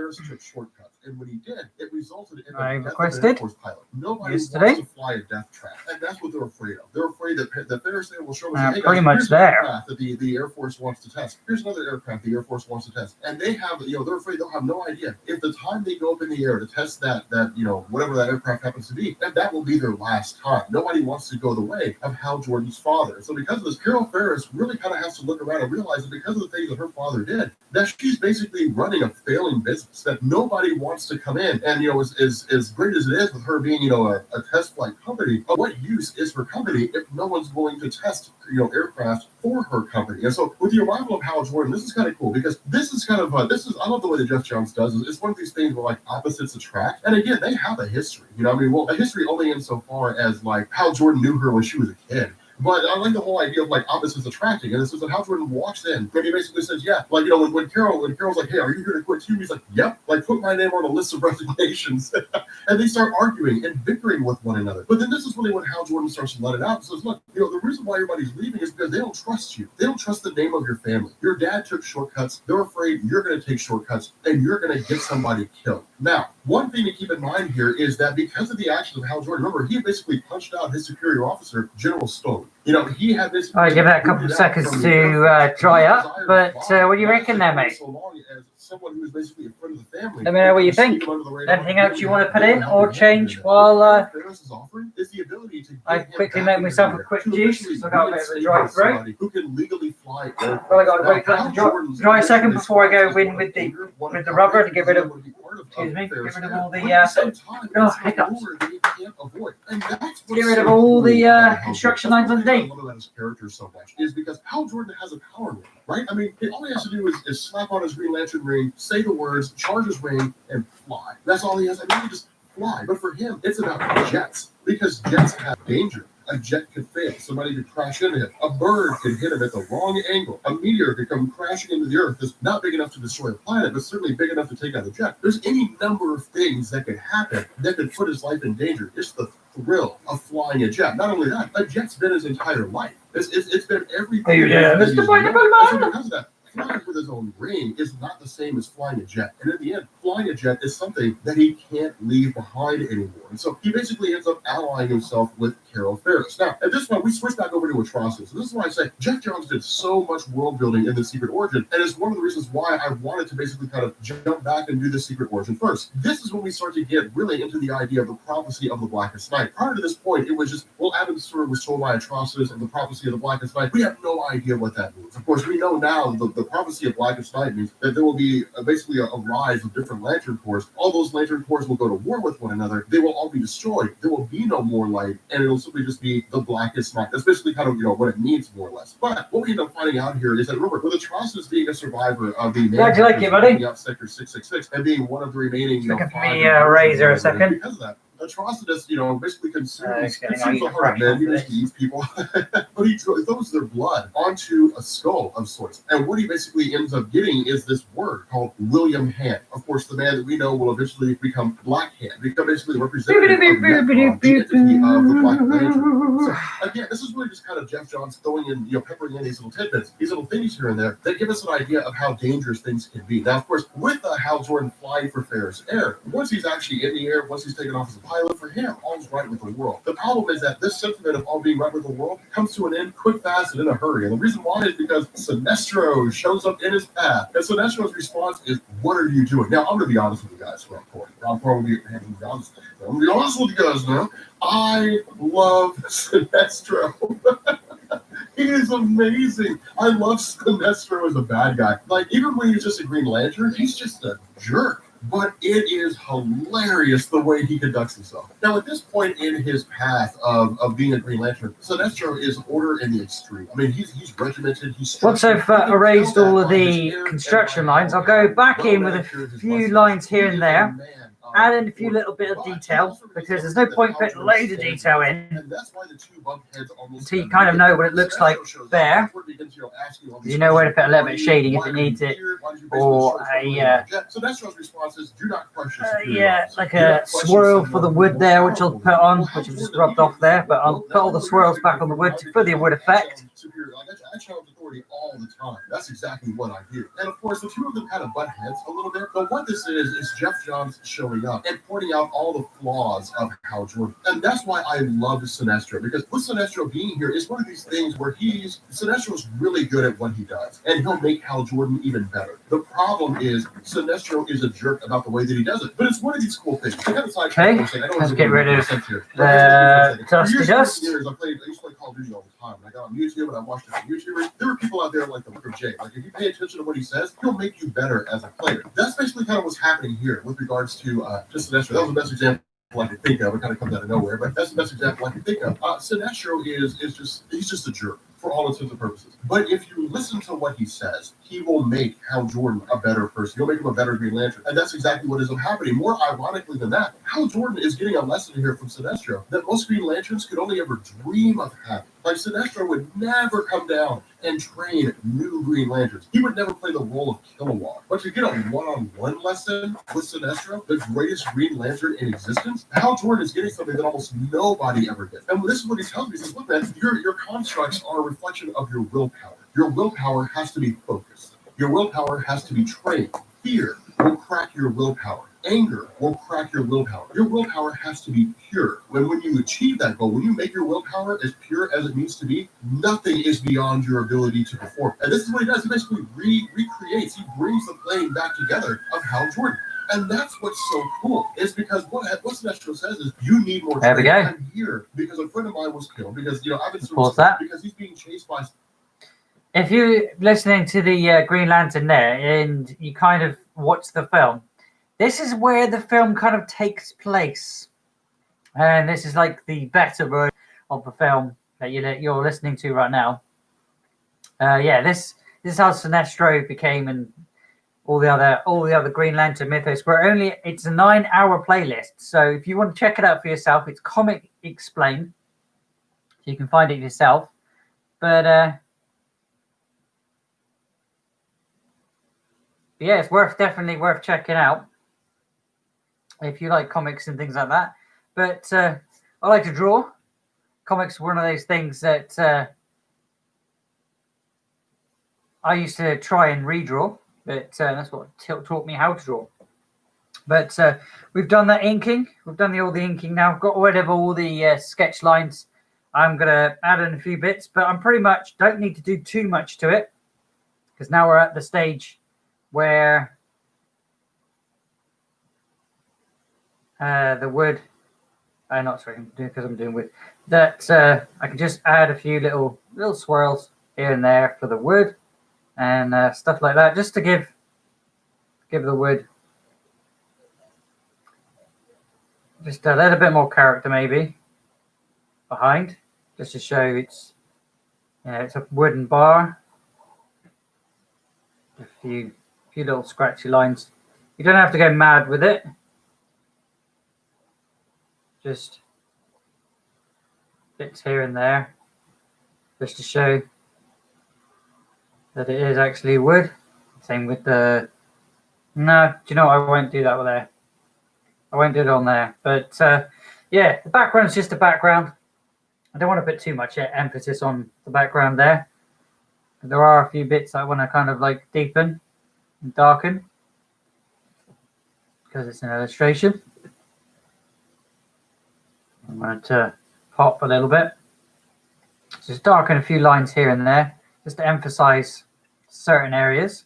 And when he did, it resulted in the I death of an requested Air Force pilot. Nobody yesterday. wants to fly a death trap, and that's what they're afraid of. They're afraid that the Ferris will show us, hey, pretty guys, much here's an there. aircraft that the Air Force wants to test. Here's another aircraft the Air Force wants to test, and they have, they're afraid they'll have no idea if the time they go up in the air to test that whatever that aircraft happens to be, that will be their last time. Nobody wants to go the way of Hal Jordan's father. So because of this, Carol Ferris really kind of has to look around and realize that because of the things that her father did, that she's basically running a failing business, that nobody wants to come in. And as great as it is with her being a test flight company, of what use is her company if no one's going to test aircraft for her company? And so with the arrival of Hal Jordan, this is kind of cool, because this is kind of I love the way that Jeff Johns does it. It's one of these things where like opposites attract, and again, they have a history. A history only insofar as like Hal Jordan knew her when she was a kid. But I like the whole idea of like opposites attracting, and this is that Hal Jordan walks in and he basically says, "Yeah, like when Carol's like, hey, are you here to quit too?" He's like, "Yep, like put my name on a list of resignations," and they start arguing and bickering with one another. But then this is really when Hal Jordan starts to let it out and says, "Look, the reason why everybody's leaving is because they don't trust you. They don't trust the name of your family. Your dad took shortcuts. They're afraid you're going to take shortcuts and you're going to get somebody killed." Now, one thing to keep in mind here is that because of the actions of Hal Jordan, remember, he basically punched out his superior officer, General Stone. He had this. I'll give that a couple of seconds to dry up. But what do you reckon there, mate? So long as someone who is basically a friend of the family. Let me know what you think. Anything else you want to put in or change while I quickly make myself a quick juice? So I got a bit of a dry throat. Who can legally fly? Well, I got to wait for that to dry a second before I go in with the rubber to get rid of. Excuse me. Get rid of all the hiccups. Get rid of all the construction lines underneath. I love his character so much is because Hal Jordan has a power ring, right? I mean, all he has to do is slap on his Green Lantern ring, say the words, charge his ring, and fly. That's all he has. I mean, he just fly. But for him, it's about jets, because jets have danger. A jet could fail. Somebody could crash into him. A bird could hit him at the wrong angle. A meteor could come crashing into the earth. That's not big enough to destroy a planet, but certainly big enough to take out a jet. There's any number of things that could happen that could put his life in danger. It's the thrill of flying a jet. Not only that, a jet's been his entire life. It's been everything. Yeah, Mr. Pineapple Because of that, flying with his own ring is not the same as flying a jet. And in the end, flying a jet is something that he can't leave behind anymore. And so he basically ends up allying himself with Carol Ferris. Now, at this point, we switch back over to Atrocitus. So this is why I say Jeff Johns did so much world building in the Secret Origin, and it's one of the reasons why I wanted to basically kind of jump back and do the Secret Origin first. This is when we start to get really into the idea of the prophecy of the Blackest Night. Prior to this point, it was just, well, Adam Stewart was told by Atrocitus of the prophecy of the Blackest Night. We have no idea what that means. Of course, we know now the prophecy of Blackest Night means that there will be basically a rise of different Lantern Corps. All those Lantern Corps will go to war with one another. They will all be destroyed. There will be no more light, and it'll simply just be the Blackest Night. That's basically kind of what it means, more or less. But what we end up finding out here is that, remember, with Atrocitus being a survivor of the Glad you like it, buddy. Out Sector 666 and being one of the remaining Looking for me a razor a second. Because of that, Atrocitus, basically consumes getting the heart of men. He just eats people. But he throws their blood onto a skull of sorts. And what he basically ends up getting is this word called William Hand. Of course, the man that we know will eventually become Black Hand, become basically the representative of the entity of the Black Lantern. So, again, this is really just kind of Jeff Johns throwing in, peppering in these little tidbits, these little things here and there that give us an idea of how dangerous things can be. Now, of course, with Hal Jordan flying for Ferris Air, once he's actually in the air, once he's taken off as a pilot, for him, all's right with the world. The problem is that this sentiment of all being right with the world comes to an end quick, fast, and in a hurry. And the reason why is because Sinestro shows up in his path. And Sinestro's response is, "What are you doing?" Now, I'm going to be honest with you guys for a point. I'm going to be honest with you guys now. I love Sinestro. He is amazing. I love Sinestro as a bad guy. Like, even when he's just a Green Lantern, he's just a jerk. But it is hilarious the way he conducts himself. Now, at this point in his path of being a Green Lantern, Sinestro is order in the extreme. I mean, he's regimented. Once I've erased all of the construction lines, I'll go back in with a few lines here and there, add in a few little bit of detail, because there's no point putting loads of detail in until you kind of know what it looks like there. You know where to put a little bit of shading if it needs it, or like a swirl for the wood there, which I'll put on, which I've just rubbed off there, but I'll put all the swirls back on the wood for the wood effect. authority all the time. That's exactly what I do. And of course, the two of them kind of butt heads a little bit. But what this is Jeff Johns showing up and pointing out all the flaws of Hal Jordan. And that's why I love Sinestro, because with Sinestro being here, it's one of these things where Sinestro's really good at what he does, and he'll make Hal Jordan even better. The problem is Sinestro is a jerk about the way that he does it. But it's one of these cool things. Okay, let's get rid of the Dusty Dust. I used to play Call of Duty all the time. And I got on YouTube and I watched different YouTubers. There were people out there like the Wicker Jay. Like, if you pay attention to what he says, he'll make you better as a player. That's basically kind of what's happening here with regards to Sinestro. That was the best example I can think of. It kind of comes out of nowhere, but that's the best example I can think of. Sinestro he's just a jerk for all intents and purposes. But if you listen to what he says, he will make Hal Jordan a better person. He'll make him a better Green Lantern. And that's exactly what is happening. More ironically than that, Hal Jordan is getting a lesson here from Sinestro that most Green Lanterns could only ever dream of having. Like, Sinestro would never come down and train new Green Lanterns. He would never play the role of Kilowog. But to get a one-on-one lesson with Sinestro, the greatest Green Lantern in existence, Hal Jordan is getting something that almost nobody ever gets. And this is what he tells me. He says, look, man, your constructs are a reflection of your willpower. Your willpower has to be focused. Your willpower has to be trained. Fear will crack your willpower. Anger will crack your willpower. Your willpower has to be pure. When you achieve that goal, when you make your willpower as pure as it needs to be, nothing is beyond your ability to perform. And this is what he does. He basically recreates. He brings the plane back together of Hal Jordan. And that's what's so cool. Is because what Sinestro says is you need more training. There we go. I'm here because a friend of mine was killed because I've been Pause that. because he's being chased by. If you're listening to the Green Lantern there and you kind of watch the film, this is where the film kind of takes place. And this is like the better version of the film that you're listening to right now. This is how Sinestro became and all the other Green Lantern mythos. It's a 9-hour playlist. So if you want to check it out for yourself, it's Comic Explained. So you can find it yourself. But yeah, it's definitely worth checking out if you like comics and things like that. But I like to draw. Comics are one of those things that I used to try and redraw, but that's what taught me how to draw. But we've done that inking. We've done all the inking now. Got rid of all the sketch lines. I'm going to add in a few bits, but I'm pretty much don't need to do too much to it because now we're at the stage where the wood, not sorry, because I'm doing wood, that I can just add a few little swirls here and there for the wood and stuff like that, just to give the wood just a little bit more character maybe behind, just to show it's a wooden bar. A few little scratchy lines. You don't have to go mad with it. Just bits here and there, just to show that it is actually wood. Same with the. No, do you know what? I won't do that with there. I won't do it on there. But yeah, the background is just a background. I don't want to put too much emphasis on the background there. But there are a few bits I want to kind of like deepen and darken because it's an illustration. I'm going to pop a little bit. Just darken a few lines here and there just to emphasize certain areas.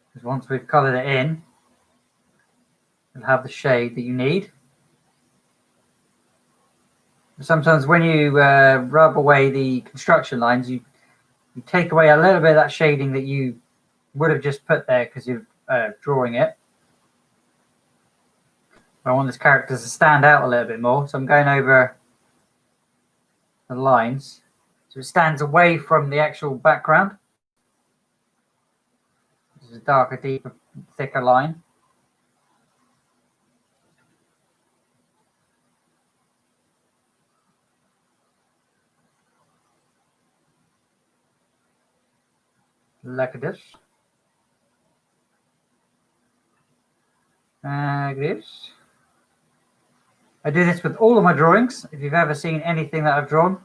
Because once we've colored it in, you'll have the shade that you need. Sometimes when you rub away the construction lines, you take away a little bit of that shading that you would have just put there because you're drawing it. I want this character to stand out a little bit more, so I'm going over the lines so it stands away from the actual background. This is a darker, deeper, thicker line. Like this. This. I do this with all of my drawings. If you've ever seen anything that I've drawn,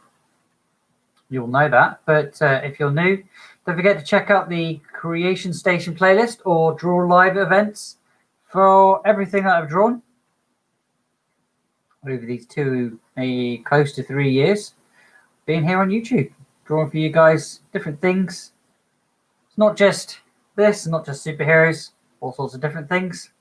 you'll know that. But if you're new, don't forget to check out the Creation Station playlist or Draw Live events for everything that I've drawn over these close to 3 years being here on YouTube, drawing for you guys different things. It's not just this, not just superheroes, all sorts of different things.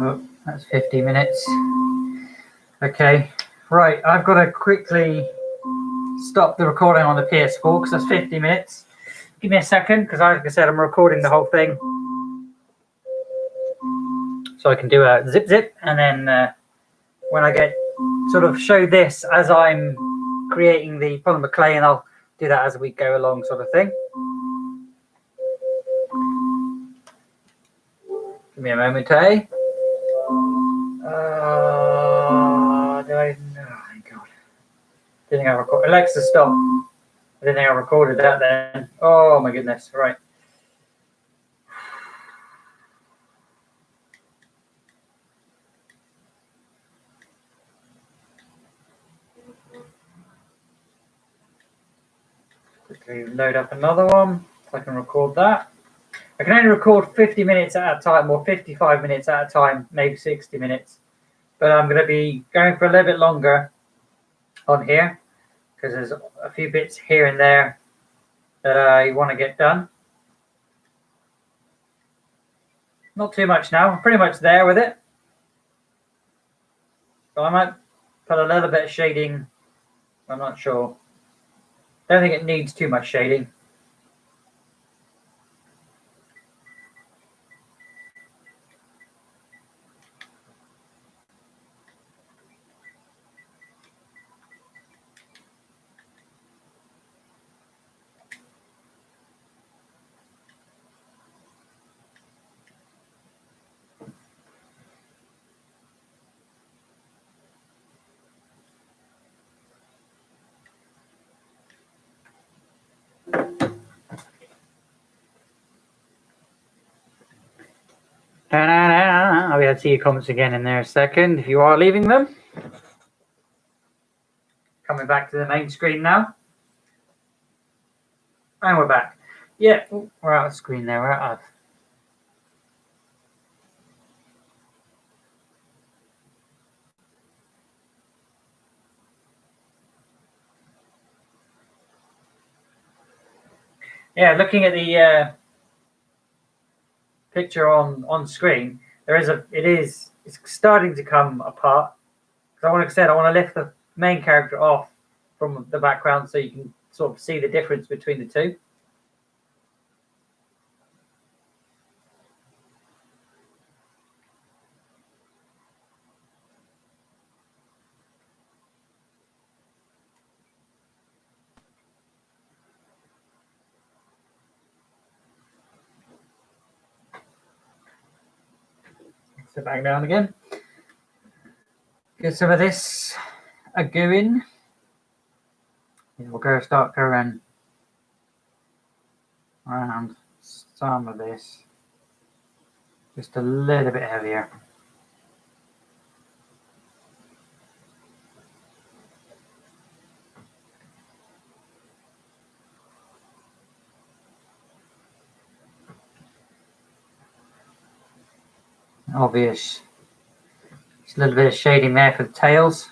Oh, that's 50 minutes. Okay, right, I've got to quickly stop the recording on the PS4 because that's 50 minutes. Give me a second because, like I said, I'm recording the whole thing. So I can do a zip, and then when I get sort of show this as I'm creating the polymer clay, and I'll do that as we go along sort of thing. Give me a moment, eh? Do I? Oh my god! Didn't think I record. Alexa, stop! I didn't think I recorded that then. Oh my goodness! Right. Quickly load up another one so I can record that. I can only record 50 minutes at a time, or 55 minutes at a time, maybe 60 minutes. But I'm going to be going for a little bit longer on here because there's a few bits here and there that I want to get done. Not too much now. I'm pretty much there with it. So I might put a little bit of shading. I'm not sure. Don't think it needs too much shading. I'll be able to see your comments again in there a second if you are leaving them. Coming back to the main screen now. And we're back. Yeah, we're out of screen there. We're out of. Yeah, looking at the picture on screen, it's starting to come apart. Because like I said, I want to lift the main character off from the background so you can sort of see the difference between the two. Sit back down again. Get some of this going. We'll start going around some of this. Just a little bit heavier. Obvious. Just a little bit of shading there for the tails.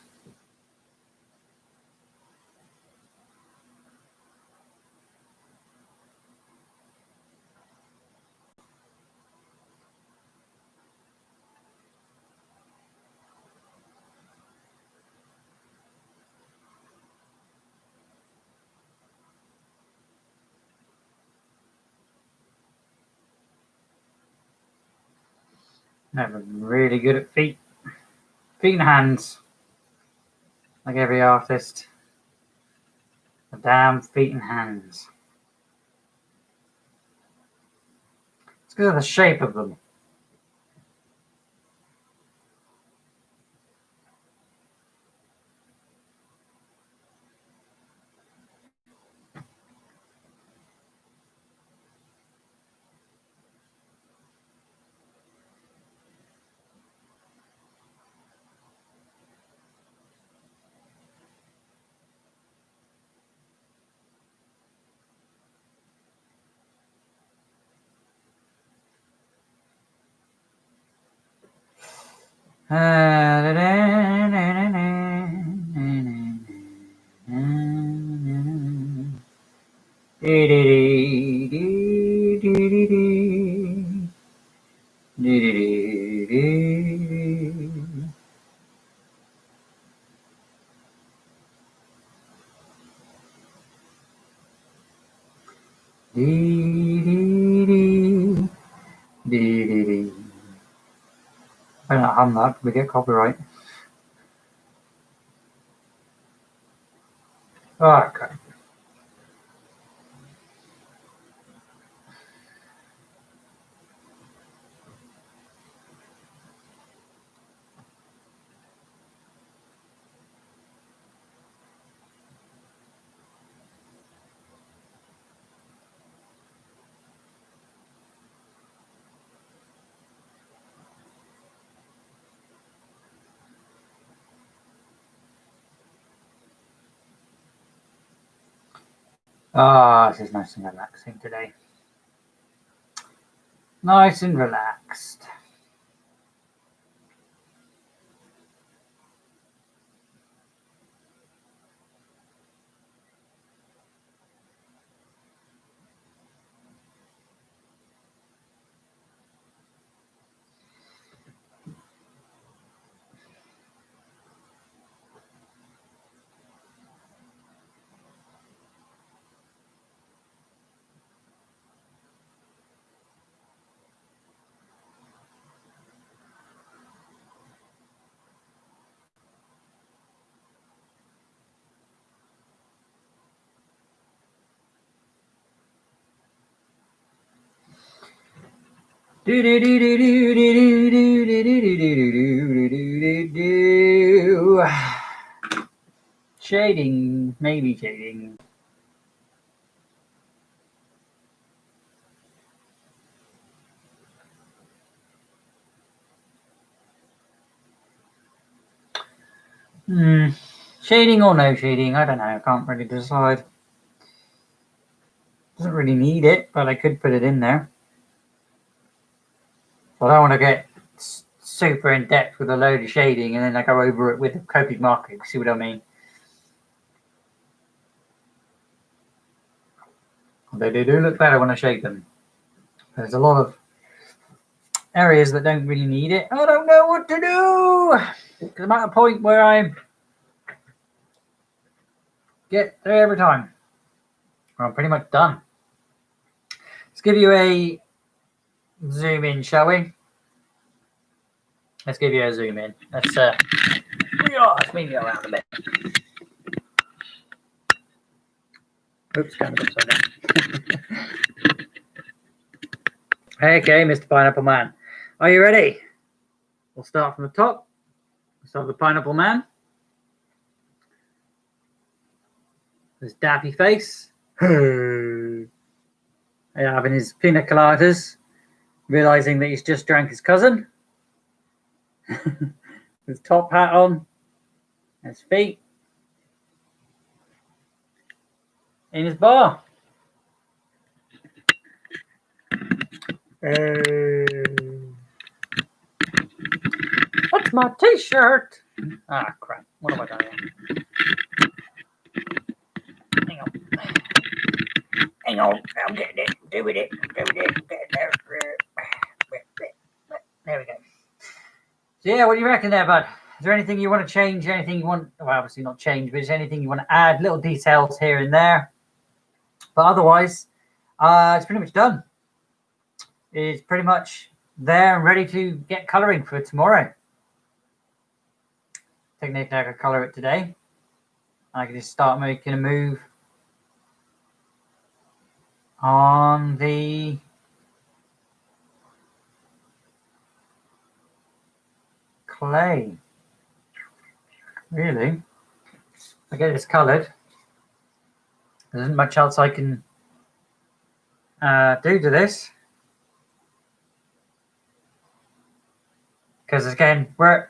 Never really good at feet and hands, like every artist. The damn feet and hands. It's because of the shape of them. I don't hum that, we get copyright. Okay. This is nice and relaxing today. Nice and relaxed. Shading, maybe shading. Shading or no shading, I don't know. I can't really decide. Doesn't really need it, but I could put it in there. I don't want to get super in depth with a load of shading and then I go over it with a Copic marker. See what I mean? They do look better when I shade them. There's a lot of areas that don't really need it. I don't know what to do because I'm at a point where I get there every time. I'm pretty much done. Let's give you a zoom in, shall we? Let's give you a zoom in. Let's move you around a bit. Oops, kind of upside down. Okay, Mr. Pineapple Man. Are you ready? We'll start from the top. We'll start with the Pineapple Man. His dappy face. Having his pina coladas. Realizing that he's just drank his cousin. His top hat on. His feet. In his bar. What's my t-shirt? Ah, crap. What have I done here? Hang on. I'm getting it. Doing it. Getting there. There we go. So, yeah, what do you reckon there, bud? Is there anything you want to change? Anything you want? Well, obviously not change, but is there anything you want to add? Little details here and there. But otherwise, it's pretty much done. It's pretty much there and ready to get colouring for tomorrow. Technically, I could colour it today. I can just start making a move on the clay. Really? I get this coloured. There isn't much else I can do to this. Because again, we're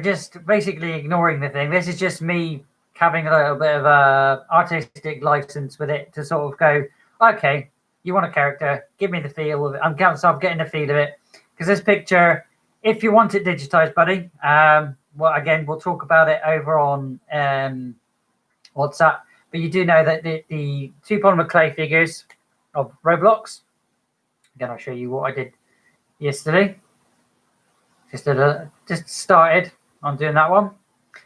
just basically ignoring the thing. This is just me having a little bit of a artistic license with it to sort of go, okay, you want a character, give me the feel of it. I'm getting the feel of it. Because this picture if you want it digitized, buddy, well, again, we'll talk about it over on WhatsApp. But you do know that the two polymer clay figures of Roblox. Again, I'll show you what I did yesterday. Just started on doing that one.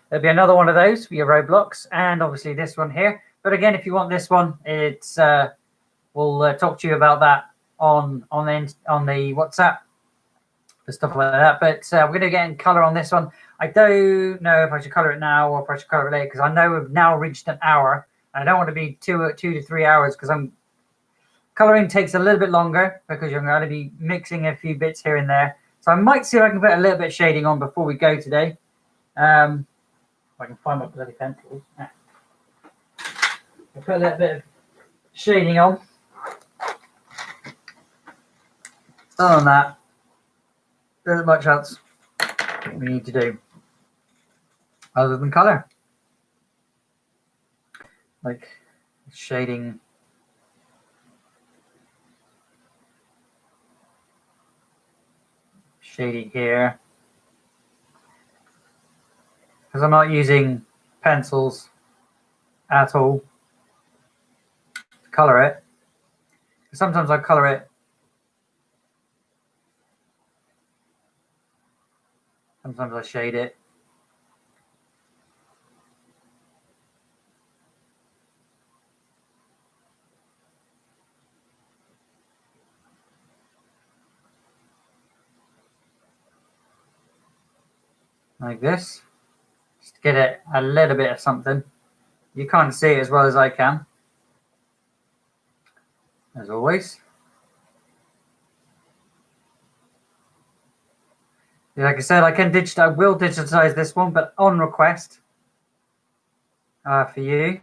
There'll be another one of those for your Roblox, and obviously this one here. But again, if you want this one, it's we'll talk to you about that on the WhatsApp for stuff like that. But we're going to get in color on this one. I don't know if I should color it now or if I should color it later, because I know we've now reached an hour. And I don't want to be 2 to 3 hours, because coloring takes a little bit longer because you're going to be mixing a few bits here and there. So I might see if I can put a little bit of shading on before we go today. If I can find my bloody pencils. I'll put a little bit of shading on. Other than that, there isn't much else we need to do other than color. Like shading. Shading here. Because I'm not using pencils at all to color it. Sometimes I color it. Sometimes I shade it. Like this. Just to get it a little bit of something. You can't see it as well as I can. As always. Like I said, I will digitize this one, but on request for you.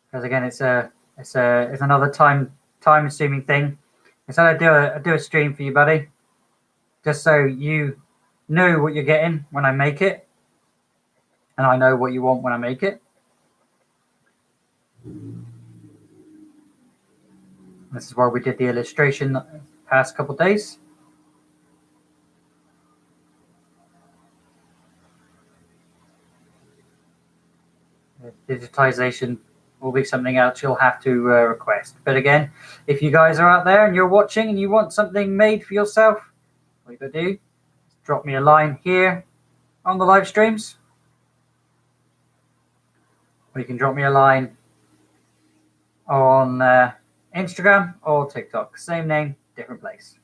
Because again, it's another time consuming thing. Instead, I do a stream for you, buddy, just so you know what you're getting when I make it, and I know what you want when I make it. This is why we did the illustration the past couple of days. Digitization will be something else you'll have to request. But again, if you guys are out there and you're watching and you want something made for yourself, what you gotta do is drop me a line here on the live streams, or you can drop me a line on Instagram or TikTok. Same name, different place.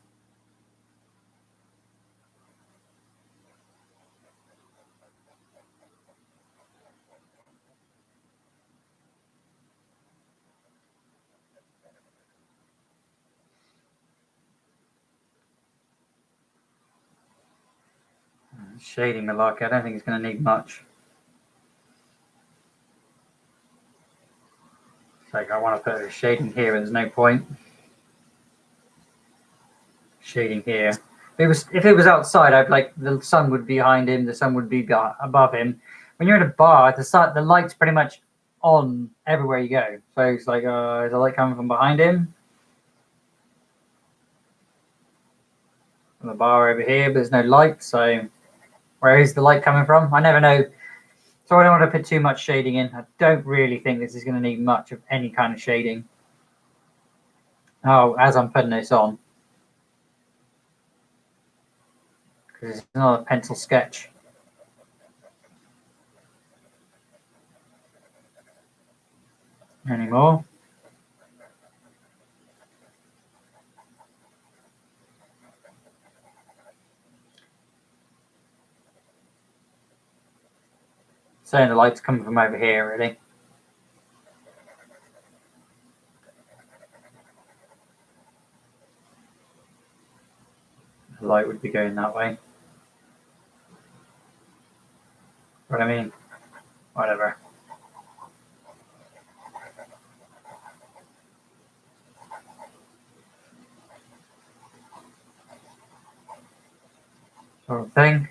Shading the lock, I don't think it's going to need much. It's like I want to put a shading here, but there's no point. Shading here. If it was outside, I'd like the sun would be behind him, the sun would be above him. When you're in a bar, the light's pretty much on everywhere you go. So it's like, is the light coming from behind him? From the bar over here, but there's no light, so where is the light coming from? I never know. So I don't want to put too much shading in. I don't really think this is going to need much of any kind of shading. Oh, as I'm putting this on. Because it's not a pencil sketch. Anymore. So the light's coming from over here, really. The light would be going that way. What I mean? Whatever. Sort of thing.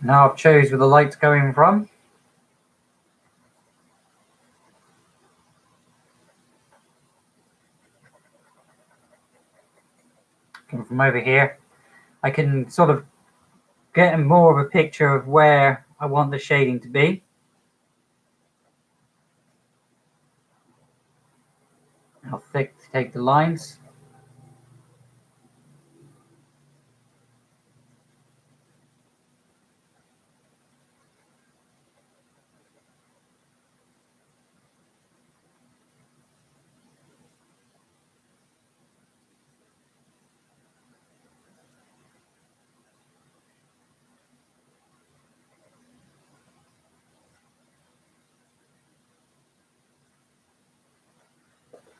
Now I've chose where the light's going from. Coming from over here, I can sort of get more of a picture of where I want the shading to be. How thick to take the lines.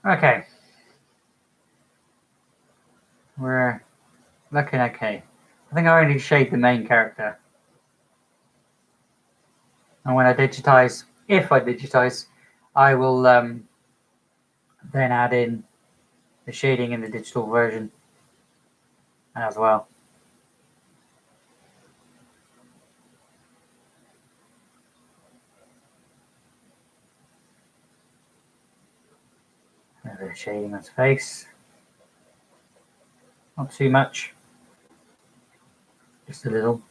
Okay. We're looking okay. I think I only shade the main character. And when I digitize, if I digitize, I will then add in the shading in the digital version as well. A bit of shading on his face. Not too much. Just a little.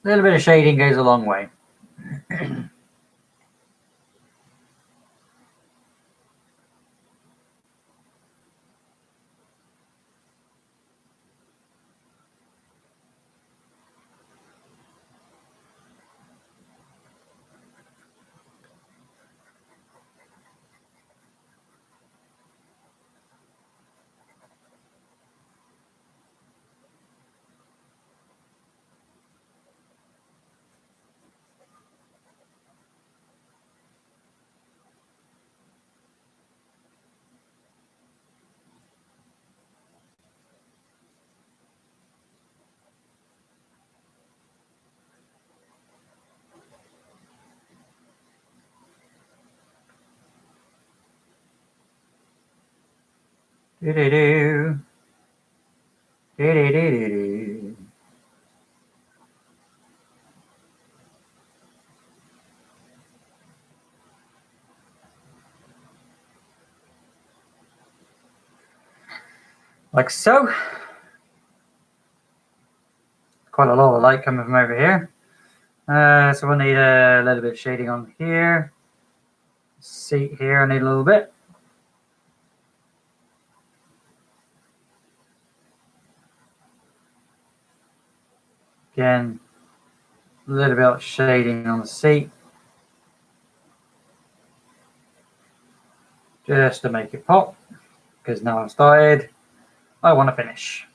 A little bit of shading goes a long way. Do-do-do. Do-do-do-do-do. Like so. Quite a lot of light coming from over here. So we'll need a little bit of shading on here. Seat here, I need a little bit. Again, a little bit of shading on the seat. Just to make it pop. Because now I've started, I want to finish.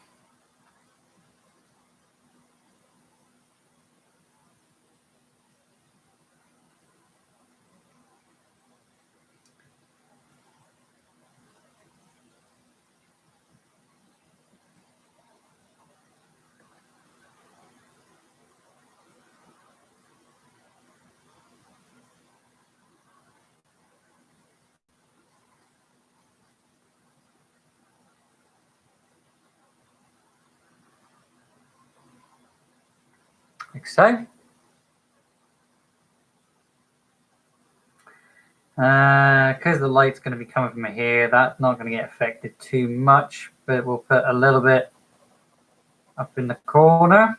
Like so. Because the light's going to be coming from here, that's not going to get affected too much, but we'll put a little bit up in the corner.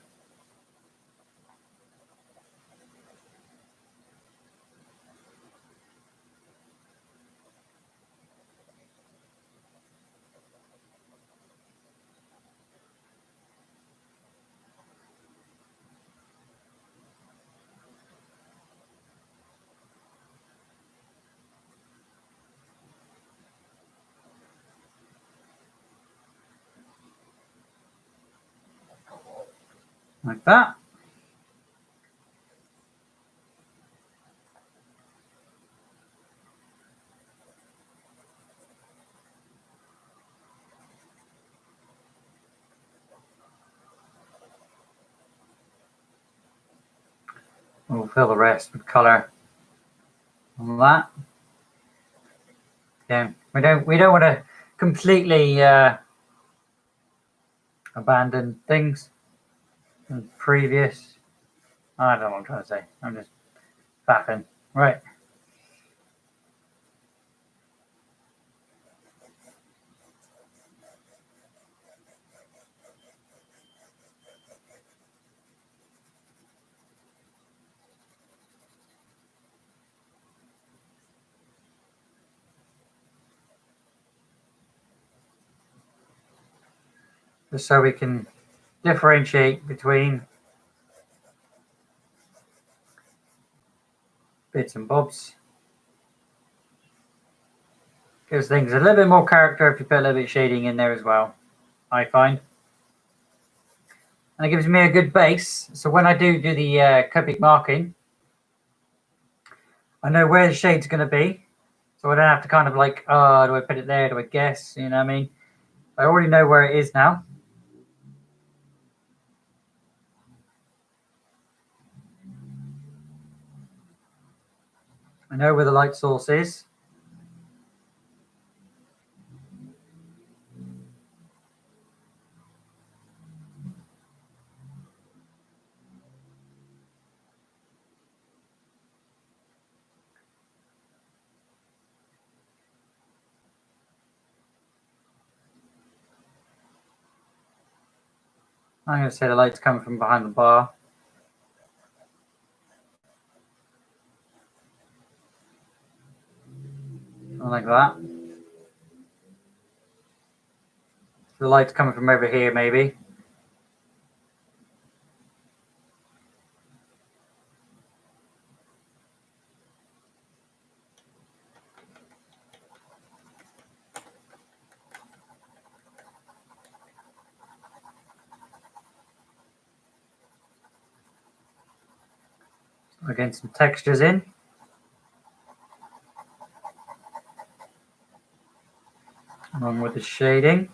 Like that. We'll fill the rest with color on that. Yeah, we don't want to completely abandoned things and previous. I don't know what I'm trying to say. I'm just faffing. Right. Just so we can differentiate between bits and bobs. Gives things a little bit more character if you put a little bit of shading in there as well, I find. And it gives me a good base. So when I do the cubic marking, I know where the shade's going to be. So I don't have to kind of like, oh, do I put it there? Do I guess? You know what I mean? I already know where it is now. I know where the light source is. I'm going to say the light's coming from behind the bar. Something like that. The light's coming from over here, maybe. Getting some textures in. Along with the shading.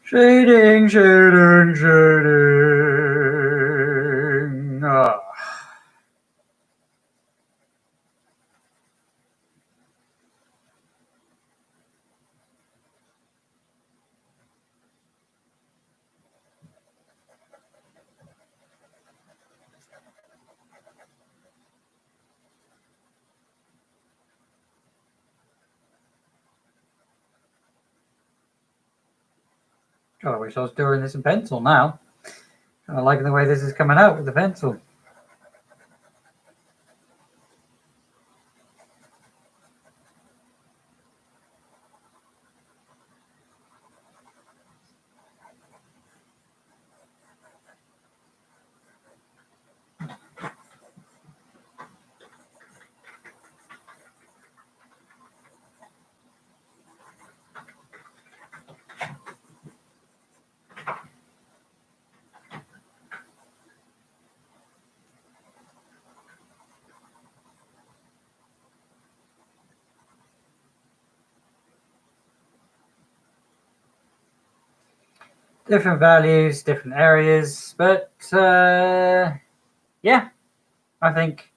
Shading, shading, shading. Ah. God, I wish I was doing this in pencil now. I like the way this is coming out with the pencil. Different values, different areas, but yeah, I think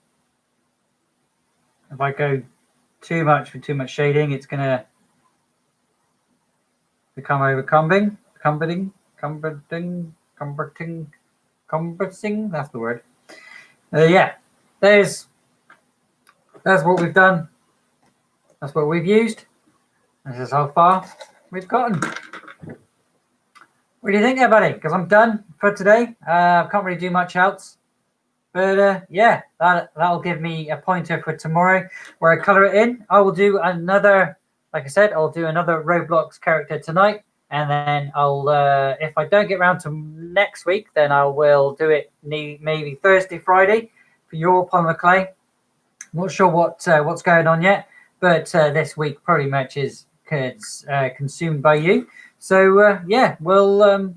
if I go too much with too much shading, it's gonna become overcoming, cumbersing. That's the word. Yeah, that's what we've done. That's what we've used. This is how far we've gotten. What do you think, everybody? Because I'm done for today. I can't really do much else. But yeah, that'll give me a pointer for tomorrow where I color it in. I will do another, like I said, I'll do another Roblox character tonight, and then I'll if I don't get around to next week, then I will do it maybe Thursday, Friday for your Polymer Clay. Not sure what's going on yet, but this week pretty much is consumed by you. So yeah, we'll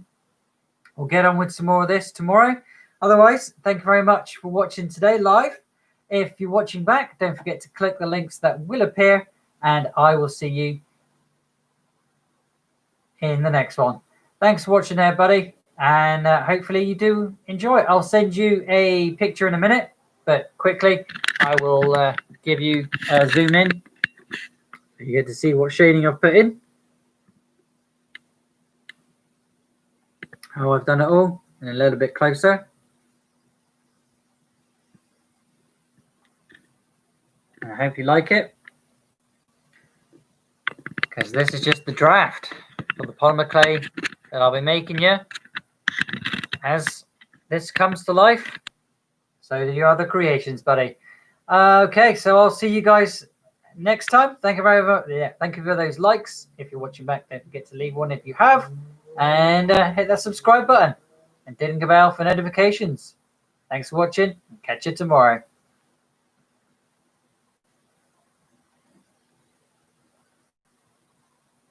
get on with some more of this tomorrow. Otherwise, thank you very much for watching today live. If you're watching back, don't forget to click the links that will appear, and I will see you in the next one. Thanks for watching, everybody, and hopefully you do enjoy it. I'll send you a picture in a minute, but quickly I will give you a zoom in. You get to see what shading I've put in. How I've done it all, and a little bit closer. I hope you like it, because this is just the draft for the Polymer Clay that I'll be making you as this comes to life. So do your other creations, buddy. Okay, so I'll see you guys next time. Thank you very much. Yeah, thank you for those likes. If you're watching back, don't forget to leave one if you have, and hit that subscribe button and ding the bell for notifications. Thanks for watching, and catch you tomorrow.